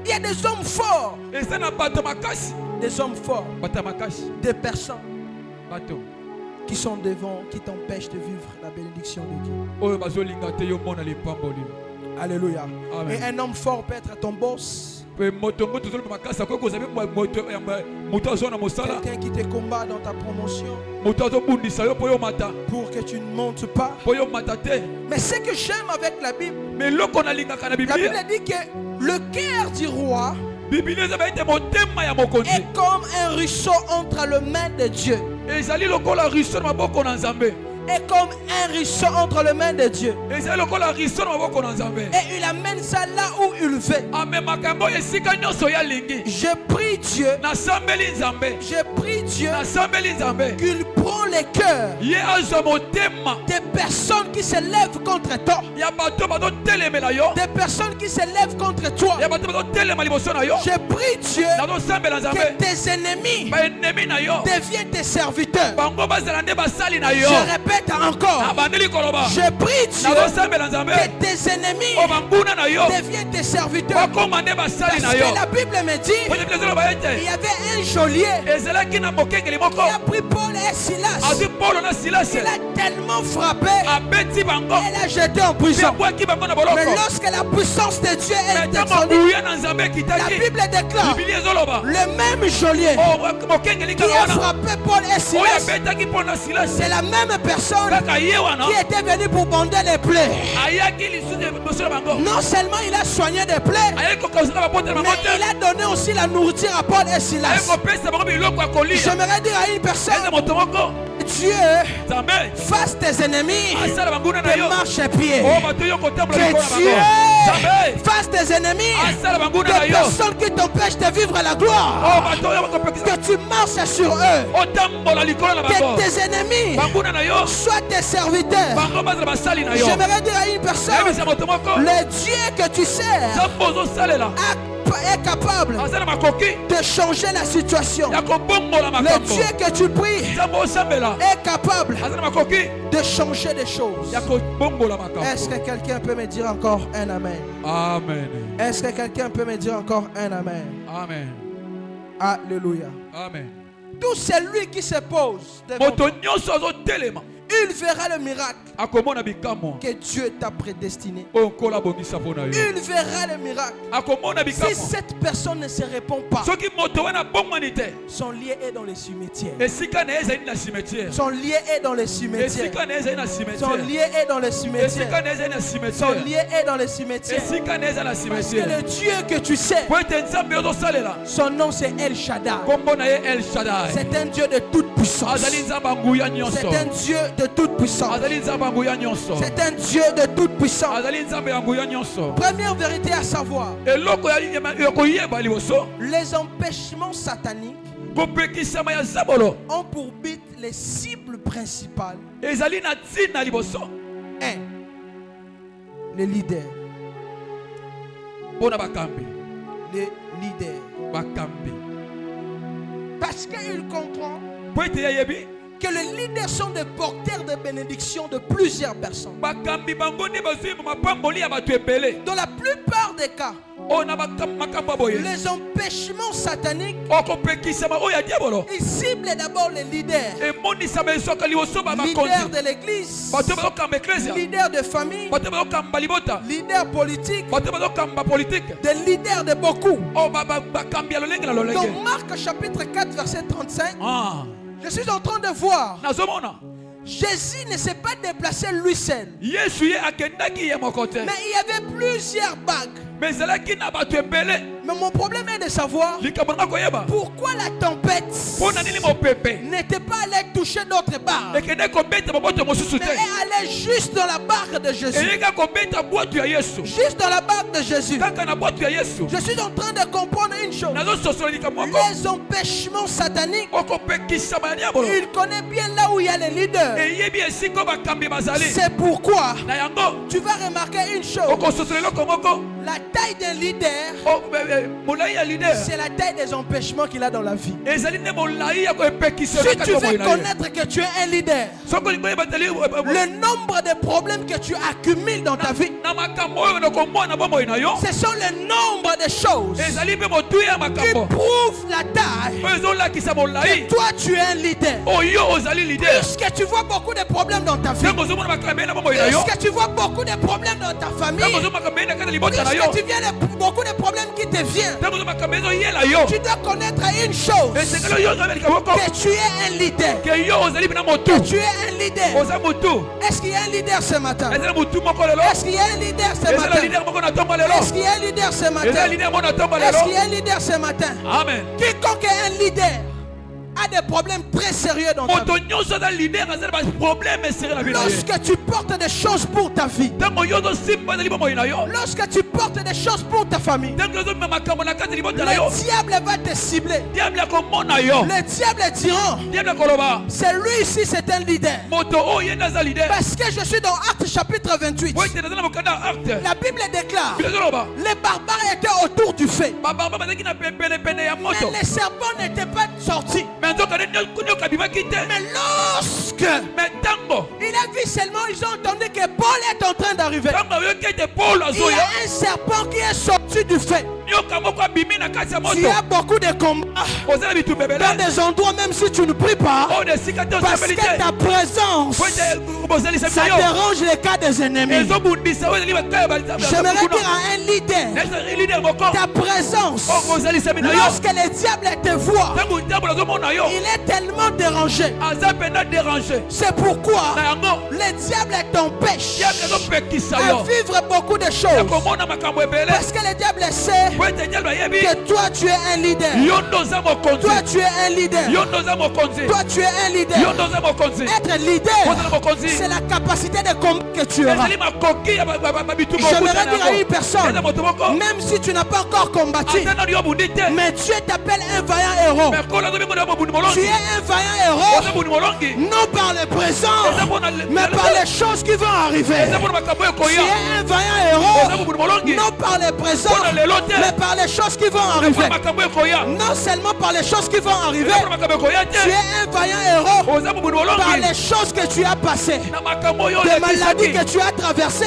Il y a des hommes forts. Des hommes forts. Des personnes qui sont devant, qui t'empêchent de vivre la bénédiction de Dieu. Alléluia. Amen. Et un homme fort peut être ton boss. Quelqu'un qui te combat dans ta promotion pour que tu ne montes pas. Mais ce que j'aime avec la Bible, la Bible dit que le cœur du roi est comme un ruisseau entre les mains de Dieu. Est comme un ruisseau entre les mains de Dieu. Et il amène ça là où il veut. Je prie Dieu. Je prie Dieu qu'il prend les cœurs des personnes qui se lèvent contre toi. Des personnes qui se lèvent contre toi. Je prie Dieu que tes ennemis deviennent tes serviteurs. Je répète encore. Je prie Dieu que tes ennemis deviennent tes serviteurs. Parce que la Bible me dit il y avait un geôlier qui a pris Paul et Silas. Il a tellement frappé et l'a jeté en prison. Mais lorsque la puissance de Dieu est descendue, la Bible déclare le même geôlier qui a frappé Paul et Silas, c'est la même personne qui était venu pour bander les plaies. Non seulement il a soigné des plaies, mais il a donné aussi la nourriture à Paul et Silas. J'aimerais dire à une personne, Dieu fasse tes ennemis tes marchepieds. Que Dieu fasse tes ennemis des personnes qui t'empêchent de vivre la gloire. Que tu marches sur eux. Que tes ennemis soient tes serviteurs. J'aimerais dire à une personne, le Dieu que tu sers est capable de changer la situation. Le Dieu que tu pries est capable de changer des choses. Est-ce que quelqu'un peut me dire encore un amen? Amen. Est-ce que quelqu'un peut me dire encore un amen? Amen. Alléluia. Amen. Tout celui qui se pose devant toi, il verra le miracle que Dieu t'a prédestiné. Il verra le miracle. Si cette personne ne se répond pas, son lien est dans les cimetières. Son lien est dans les cimetières. Son lien est dans les cimetières. Son lien est dans les cimetières. Parce que le Dieu que tu sais, son nom c'est El Shaddai. C'est un Dieu de toute puissance. C'est un Dieu de toute puissance. C'est un Dieu de toute puissance. Première vérité à savoir, les empêchements sataniques ont pour but les cibles principales. 1. Les leaders. Les leaders. Parce qu'il comprend que les leaders sont des porteurs de bénédiction de plusieurs personnes. Dans la plupart des cas, les empêchements sataniques, ils ciblent d'abord les leaders. Leaders de l'église, leaders de famille, leaders politiques, des leaders de beaucoup. Dans Marc chapitre 4 verset 35, je suis en train de voir, Jésus ne s'est pas déplacé lui seul. Mais il y avait plusieurs bagues. Mais mon problème est de savoir pourquoi la tempête n'était pas allée toucher d'autres barres, mais elle allait juste dans la barque de Jésus. Juste dans la barque de Jésus. Je suis en train de comprendre une chose. Les empêchements sataniques, il connaît bien là où il y a les leaders. C'est pourquoi tu vas remarquer une chose. La taille d'un leader, c'est la taille des empêchements qu'il a dans la vie. Si tu veux connaître que tu es un leader, le nombre de problèmes que tu accumules dans ta vie, ce sont le nombre de choses qui prouvent la taille que toi tu es un leader. Puisque tu vois beaucoup de problèmes dans ta vie, puisque tu vois beaucoup de problèmes dans ta famille, puisque tu viens de beaucoup de problèmes qui te viennent, tu dois connaître une chose, que tu es un leader. Que tu es un leader. Est-ce qu'il y a un leader ce matin? Est-ce qu'il y a un leader ce matin? Est-ce qu'il y a un leader ce matin? Est-ce qu'il y a un leader ce matin? Amen. Quiconque est un leader a des problèmes très sérieux dans ta vie. Lorsque tu portes des choses pour ta vie, lorsque tu portes des choses pour ta famille, le diable va te cibler. Le diable dira, c'est lui ici, c'est un leader. Parce que je suis dans Actes chapitre 28. La Bible déclare, les barbares étaient autour du feu, mais les serpents n'étaient pas sortis. Mais lorsque il a vu seulement, ils ont entendu que Paul est en train d'arriver. Il y a un serpent qui est sorti du feu. Il y a beaucoup de combats dans des endroits, même si tu ne pries pas, parce que ta présence, ça dérange les cas des ennemis. J'aimerais dire à un leader, ta présence, lorsque le diable te voit, il est tellement dérangé. C'est pourquoi le diable t'empêche à vivre beaucoup de choses. Parce que le diable sait que toi tu es un leader. Toi tu es un leader. Toi tu es un leader. Être leader, c'est la capacité de combattre que tu auras. J'aimerais dire à une personne, même si tu n'as pas encore combattu, mais Dieu t'appelle un vaillant héros. Tu es un vaillant héros, non par le présent, mais par les choses qui vont arriver. Tu es un vaillant héros, non par le présent, mais par les choses qui vont arriver. Non seulement par les choses qui vont arriver, tu es un vaillant héros par les choses que tu as passées, des maladies que tu as traversées,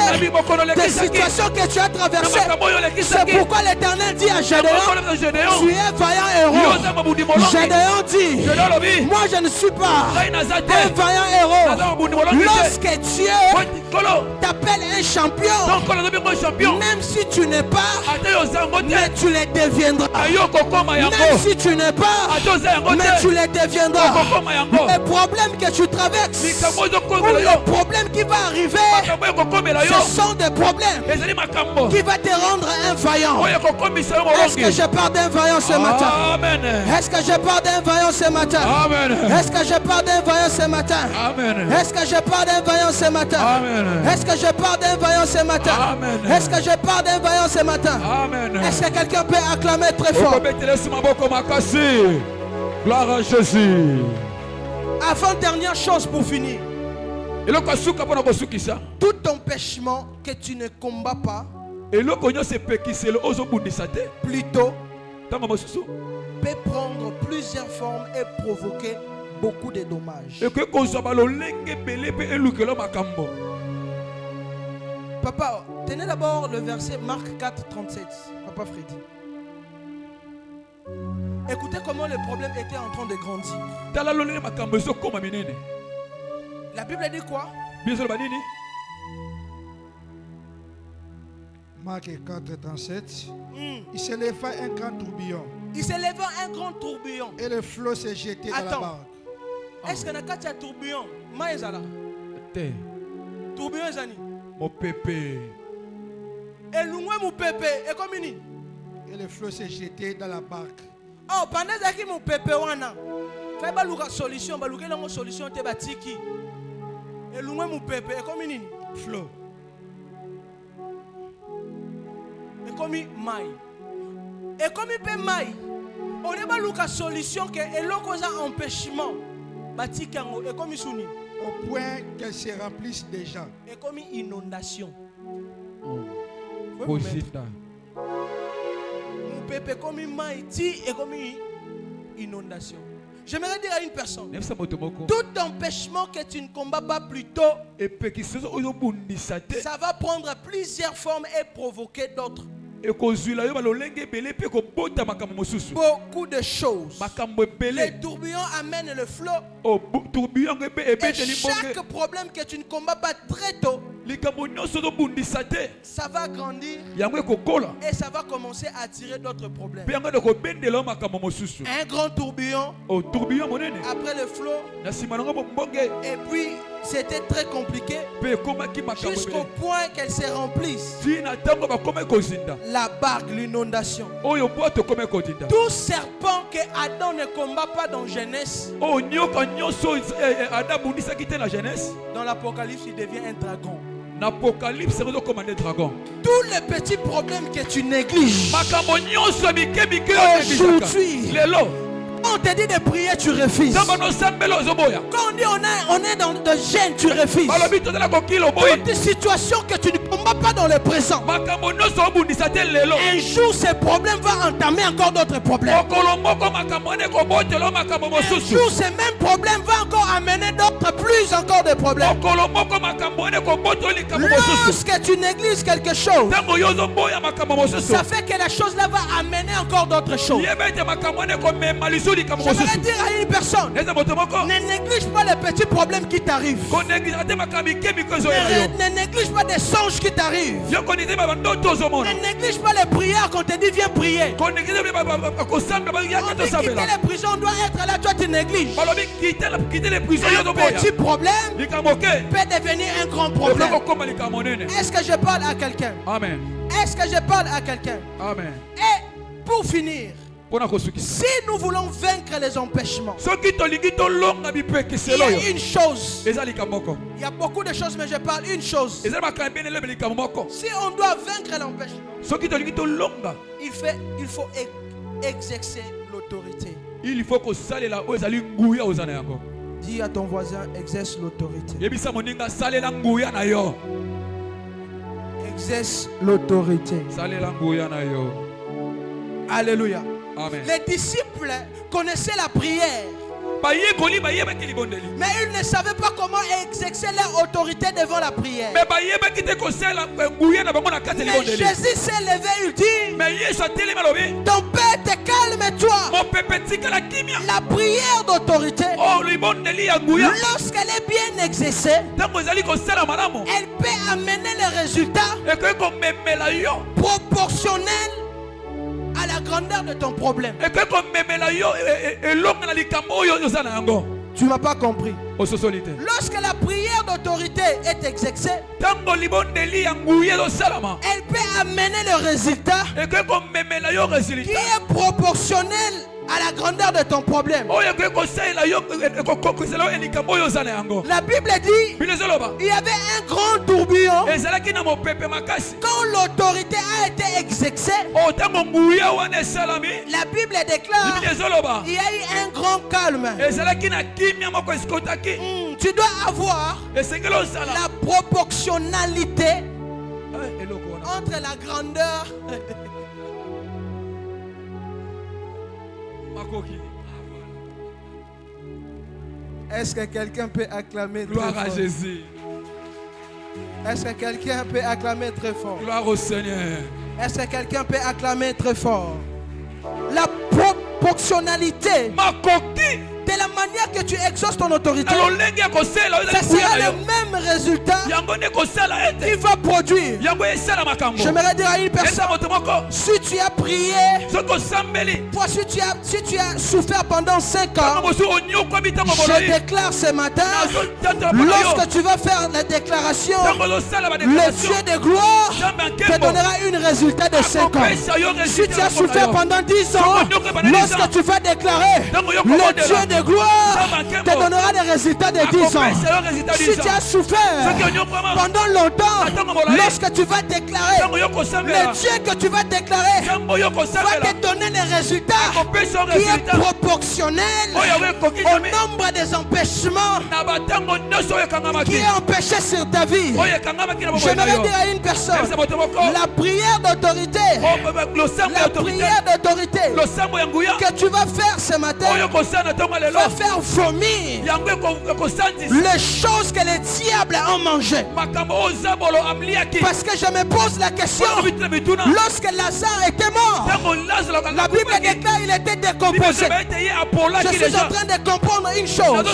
des situations que tu as traversées. C'est pourquoi l'Éternel dit à Gédéon, tu es un vaillant héros. Gédéon dit, moi je ne suis pas un vaillant héros. Lorsque Dieu t'appelle un champion, même si tu n'es pas, mais tu le deviendras. Même si tu n'es pas, mais tu le deviendras. Le problème que tu traverses, le problème qui va arriver, ce sont des problèmes qui vont te rendre un vaillant. Est-ce que je parle d'un vaillant ce matin? Est-ce que je parle d'un vaillant ce matin? Est-ce que je parle d'un vaillant ce matin? Est-ce que je parle d'un vaillant ce matin? Est-ce que je parle d'un vaillant ce matin? Est-ce que je parle d'un vaillant ce matin? Est-ce que quelqu'un peut acclamer très fort? Gloire à Jésus. Avant-dernière chose pour finir. Tout empêchement que tu ne combats pas, plutôt, peut prendre plusieurs formes et provoquer beaucoup de dommages. Papa, tenez d'abord le verset Marc 4, 37. Papa Freddy. Écoutez comment le problème était en train de grandir. La Bible dit quoi? Marc 4, 37. Il s'éleva un grand tourbillon. Il s'éleva un grand tourbillon. Et le flot s'est jeté dans la barque. Est-ce qu'il y a un tourbillon? Maïzala. Tourbillon Zani. Mon pépé. Et loin mon pépé. Et comme il. Et le flot s'est jeté dans la barque. Oh, pendant que mon pépé wana. Fais pas une solution. Bah l'ouké une solution te batiki. Et loin mon pépé. Et comme il. Flot. Et comme il maille. Et comme il peut maille. On n'est pas une solution que et l'on cause un empêchement. Batiki et comme il souni. Au point qu'elle se remplisse des gens. Et comme une inondation. Mon pépé comme une maïti et comme une inondation. J'aimerais dire à une personne. Tout empêchement que tu ne combats pas plus tôt, ça va prendre plusieurs formes et provoquer d'autres. Beaucoup de choses. Les tourbillons amènent le flot. Et chaque problème que tu ne combats pas très tôt, ça va grandir et ça va commencer à attirer d'autres problèmes. Un grand tourbillon, après le flot, et puis c'était très compliqué jusqu'au point qu'elle se remplisse. La barque, l'inondation. Tout serpent que Adam ne combat pas dans Genèse, dans l'Apocalypse, il devient un dragon. Tous les petits problèmes que tu négliges, aujourd'hui, on te dit de prier, tu refuses. Quand on dit on est dans le gêne, tu refuses. Toute situation que tu ne combats pas dans le présent, un jour ce problème va entamer encore d'autres problèmes. Un jour ce même problème va encore amener d'autres, plus encore de problèmes. Lorsque tu négliges quelque chose, ça fait que la chose là va amener encore d'autres choses. J'aimerais dire à une personne, ne néglige pas les petits problèmes qui t'arrivent. Ne néglige pas des songes qui t'arrivent. Ne néglige pas les prières qu'on te dit viens prier. On dit quitter les prisons, on doit être là, toi tu négliges. Un petit problème peut devenir un grand problème. Est-ce que je parle à quelqu'un? Amen. Est-ce que je parle à quelqu'un? Amen. Et pour finir, si nous voulons vaincre les empêchements, il y a une chose. Il y a beaucoup de choses, mais je parle une chose. Si on doit vaincre l'empêchement, il faut exercer l'autorité. Dis à ton voisin, exerce l'autorité. Exerce l'autorité. Alléluia. Amen. Les disciples connaissaient la prière, mais ils ne savaient pas comment exercer leur autorité devant la prière. Mais Jésus s'est levé, il dit, ton père te calme-toi. La prière d'autorité, lorsqu'elle est bien exercée, elle peut amener les résultats proportionnels à la grandeur de ton problème. Tu m'as pas compris. Lorsque la prière d'autorité est exercée, elle peut amener le résultat qui est proportionnel à la grandeur de ton problème. La Bible dit il y avait un grand tourbillon. Quand l'autorité a été exercée, la Bible déclare il y a eu un grand calme. Tu dois avoir la proportionnalité entre la grandeur Est-ce que quelqu'un peut acclamer très fort? Gloire à Jésus. Est-ce que quelqu'un peut acclamer très fort? Gloire au Seigneur. Est-ce que quelqu'un peut acclamer très fort? La proportionnalité de la manière que tu exauces ton autorité, ça sera le même résultat qu'il va produire. J'aimerais dire à une personne, si tu as prié, si tu as souffert pendant 5 ans, je déclare ce matin, lorsque tu vas faire la déclaration, le Dieu de gloire te donnera un résultat de 5 ans. Si tu as souffert pendant 10 ans, lorsque tu vas déclarer, le Dieu de gloire te donnera des résultats de 10 ans. Si tu as souffert pendant longtemps, lorsque tu vas déclarer, le Dieu que tu vas déclarer va te donner des résultats qui est proportionnel au nombre des empêchements qui est empêché sur ta vie. J'aimerais dire à une personne, la prière d'autorité, que tu vas faire ce matin va faire vomir les choses que les diables ont mangées. Parce que je me pose la question, lorsque Lazare était mort, la Bible déclare qu'il était décomposé. Je suis en train de comprendre une chose,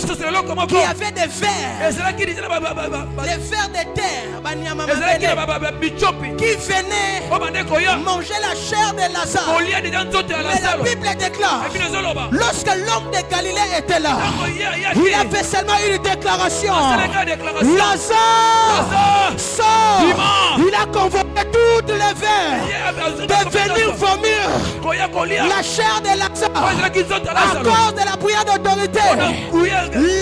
qu'il y avait des vers, les vers de terre qui venaient manger la chair de Lazare. Mais la Bible déclare, lorsque l'homme de Galilée était là, il a fait seulement une déclaration. Lazare, sort. Il a convoqué toutes les vers de venir vomir la chair de Lazare. À cause de la prière d'autorité,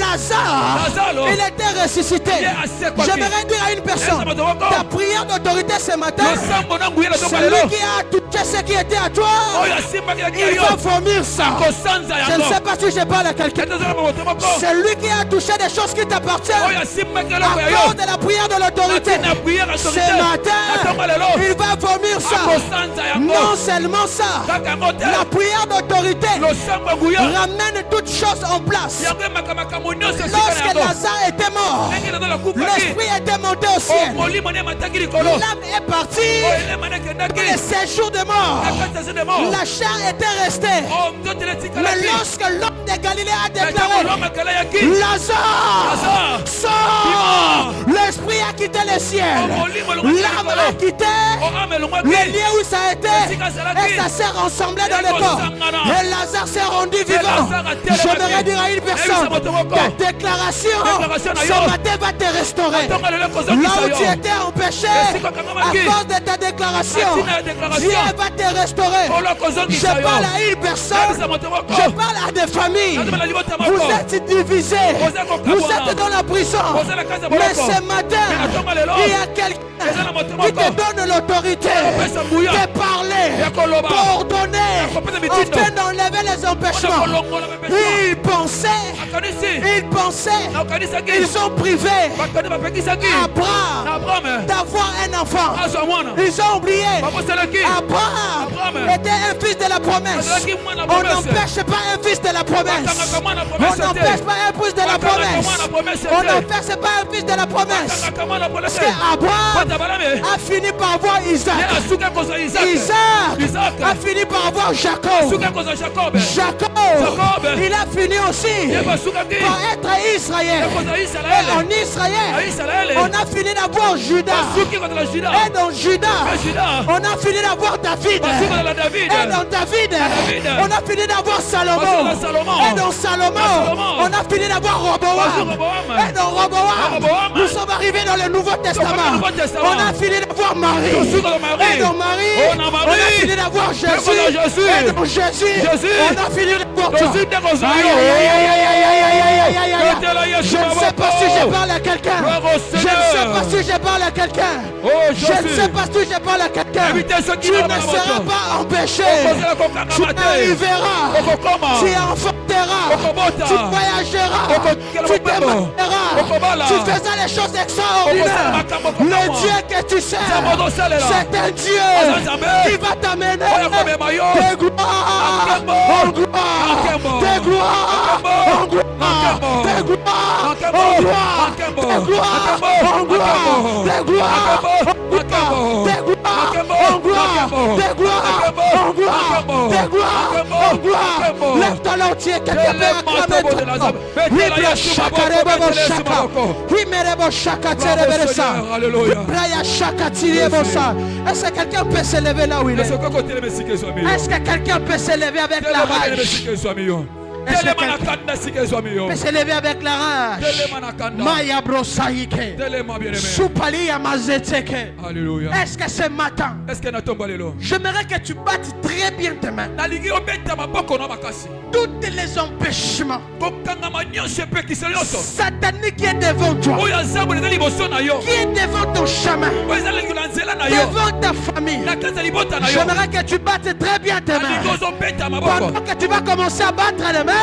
Lazare, il était ressuscité. J'aimerais dire à une personne, ta prière d'autorité ce matin, celui qui a touché ce qui était à toi, il va vomir ça. Je ne sais pas si je parle à quelqu'un. Celui qui a touché des choses qui t'appartiennent à cause de la prière de l'autorité, ce matin, il va vomir ça. Non seulement ça, la prière d'autorité ramène toutes choses en place. Lorsque Lazare était mort, l'esprit était monté au ciel. L'âme est partie pour les 7 jours de mort. La chair était restée. Mais lorsque l'homme de Galilée a déclaré, Lazare, sort, l'esprit a quitté le ciel. L'âme a quitté le lieu où ça a été et ça s'est rassemblé dans le corps. Et Lazare s'est rendu vivant. J'aimerais dire à une personne, ta déclaration ce matin va te restaurer. Là où tu étais empêché à cause de ta déclaration, Dieu va te restaurer. Je parle à une personne, je parle à des familles. Vous êtes divisés, vous êtes dans la prison. Mais ce matin, il y a quelqu'un qui te donne l'autorité de parler, d'ordonner, afin d'enlever les empêchements. Ils pensaient, ils sont privés Abraham d'avoir un enfant. Ils ont oublié, Abraham était un fils de la promesse. On n'empêche pas un fils de la promesse. On n'empêche pas un fils de la promesse. On n'empêche pas un fils de la promesse. Parce qu'Abraham a fini par avoir Isaac. Isaac a fini par avoir Jacob. Jacob, il a fini aussi par être Israël. Et en Israël, on a fini d'avoir Judas. Et dans Judas, on a fini d'avoir David. Et dans David, on a fini d'avoir Salomon. Et dans Salomon, on a fini d'avoir Roboam. Et dans Roboam, nous sommes arrivés dans le Nouveau Testament. On a fini d'avoir d'avoir Marie. Et dans Marie, on a fini d'avoir Jésus. Et dans Jésus, on a fini d'avoir toi. Je ne sais pas si je parle à quelqu'un. Je ne sais pas si je parle à quelqu'un. Je ne sais pas si je parle à quelqu'un. Tu ne seras pas empêché. Tu arriveras. Tu enfanteras. Tu voyageras. Tu démarreras. Tu faisais les choses extraordinaires. Le Dieu que tu sers, c'est un Dieu qui va t'amener de gloire en gloire. De gloire en gloire. De gloire en gloire. De gloire en gloire. De gloire en gloire. De gloire en gloire. De gloire en gloire. Lève ton entier, quelqu'un peut acclamer ton nom. Oui, chaka rebo chaka. Oui, merebo chaka terebe ça. Braya chaka tirebo ça. Est-ce que quelqu'un peut se lever là où il est? Est-ce que quelqu'un peut se lever avec la rage? Peut se lever avec la rage. Maya brosaïke. Soupali amazeteke. Est-ce que ce matin, j'aimerais que tu battes très bien tes mains. Tous les empêchements sataniques qui est devant toi, qui est devant ton chemin, devant ta famille, j'aimerais que tu battes très bien tes mains. Pendant que tu vas commencer à battre les mains,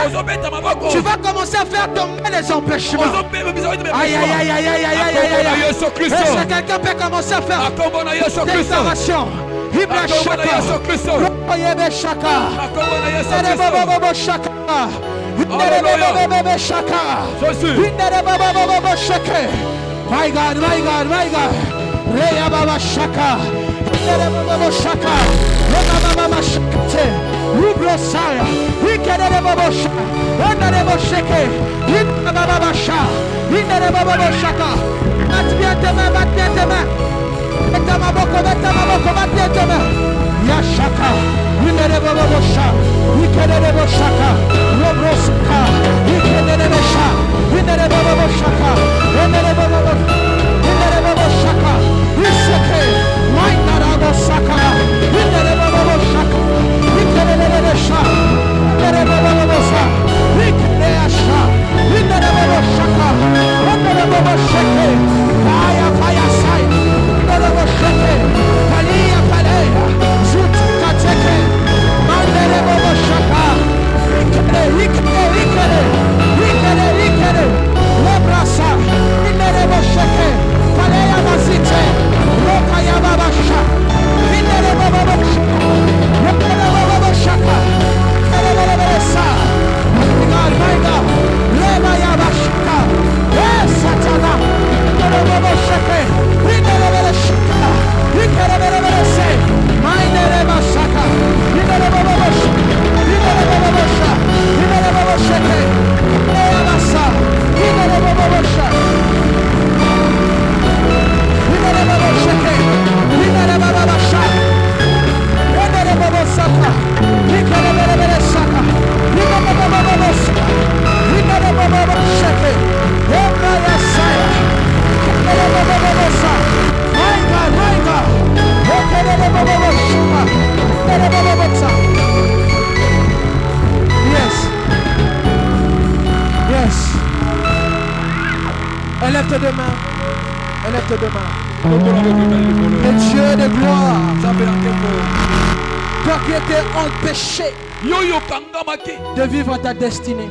tu vas commencer à faire tomber les empêchements. Aïe, aïe, aïe, aïe, aïe, aïe, aïe, aïe. Est-ce que quelqu'un peut commencer à faire déclaration? Ibra Shaka, Oyebe Shaka, Nerebo Shaka, Nerebo Shaka, Nerebo Shaka. My God, my God, my God. Reya Baba Shaka, Nerebo Shaka, Mama Shaka, Rubro Saya, Ikerebo Shaka, Nerebo Shaka, Baba Shaka, Nerebo Shaka. Batte bien tes mains, batte bien tes mains. Yashaka, Winerebo Shaka, Winerebo Shaka, Robrosaka, Winerebo Shaka, Winerebo Shaka, Winerebo Shaka, Wiseke, Mainarabo Saka, Winerebo Shaka, Winerebo Shaka, Winerebo Shaka, Winerebo Shaka, Winerebo Shaka, Fire, fire, side. Palia Palea, Zutka Teke, Manderebo Shaka, Rikere, Lebrasa, Minerebo Sheke, Palea Mazite, Rokaya Babasha, Minerebo Shaka, Minerebo my God, Lema Yabashaka, Satana, Minerebo Sheke, Minerebo Shaka, Minerebo Say, Minerebo Shaka, Minerebo Shaka, Minerebo Shaka, Minerebo Sheke, Leabasa, Minerebo Shaka, Minerebo Sheke, Minerebo Shaka, Minerebo Shaka, Minerebo Shaka, Minerebo Shaka, Minerebo Sheke, Leabasa, Minerebo Shaka. My God. Yes. Élève tes deux mains. Le Dieu de gloire, toi qui étais empêché de vivre ta destinée,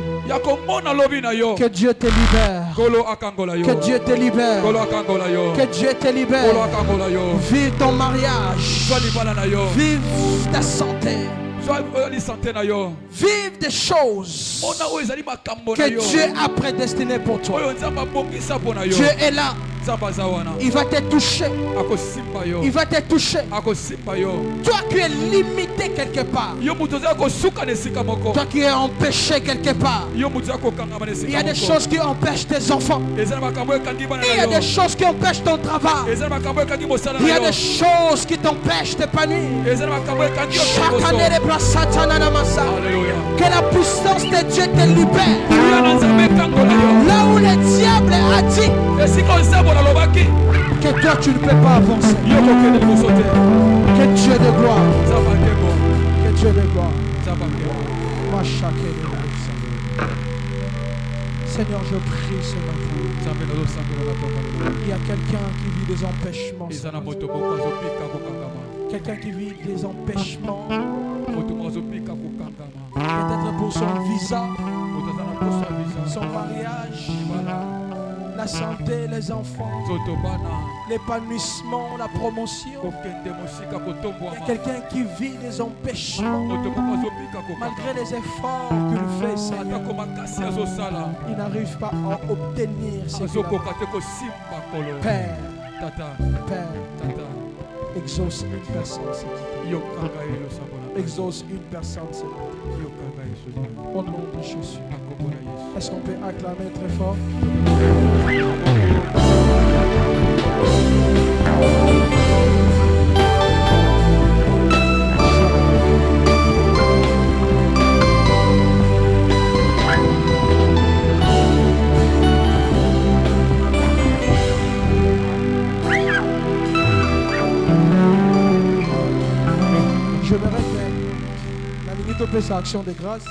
que Dieu te libère. Que Dieu te libère. Que Dieu te libère. Vive ton mariage. Vive ta santé. Vive des choses que Dieu a prédestinées pour toi. Dieu est là. Il va te toucher. Il va te toucher. Toi qui es limité quelque part. Toi qui es empêché quelque part. Il y a des choses qui empêchent tes enfants. Il y a des choses qui empêchent ton travail. Il y a des choses qui t'empêchent d'épanouir. Que la puissance de Dieu te libère. Là où le diable a dit que Toi, tu ne peux pas avancer. Que Dieu de gloire. Que Dieu de gloire. Seigneur, je prie ce matin. Il y a quelqu'un qui vit des empêchements. Quelqu'un qui vit des empêchements. Peut-être pour son visa, son mariage, la santé, les enfants, l'épanouissement, la promotion. Il y a quelqu'un qui vit des empêchements. Malgré les efforts qu'il fait, Seigneur, il n'arrive pas à obtenir ce qu'il a. Père, exauce une personne, Seigneur. Exauce une personne, Seigneur. Au nom de Jésus. Est-ce qu'on peut acclamer très fort? Je verrai que la limite peut sa action de grâce.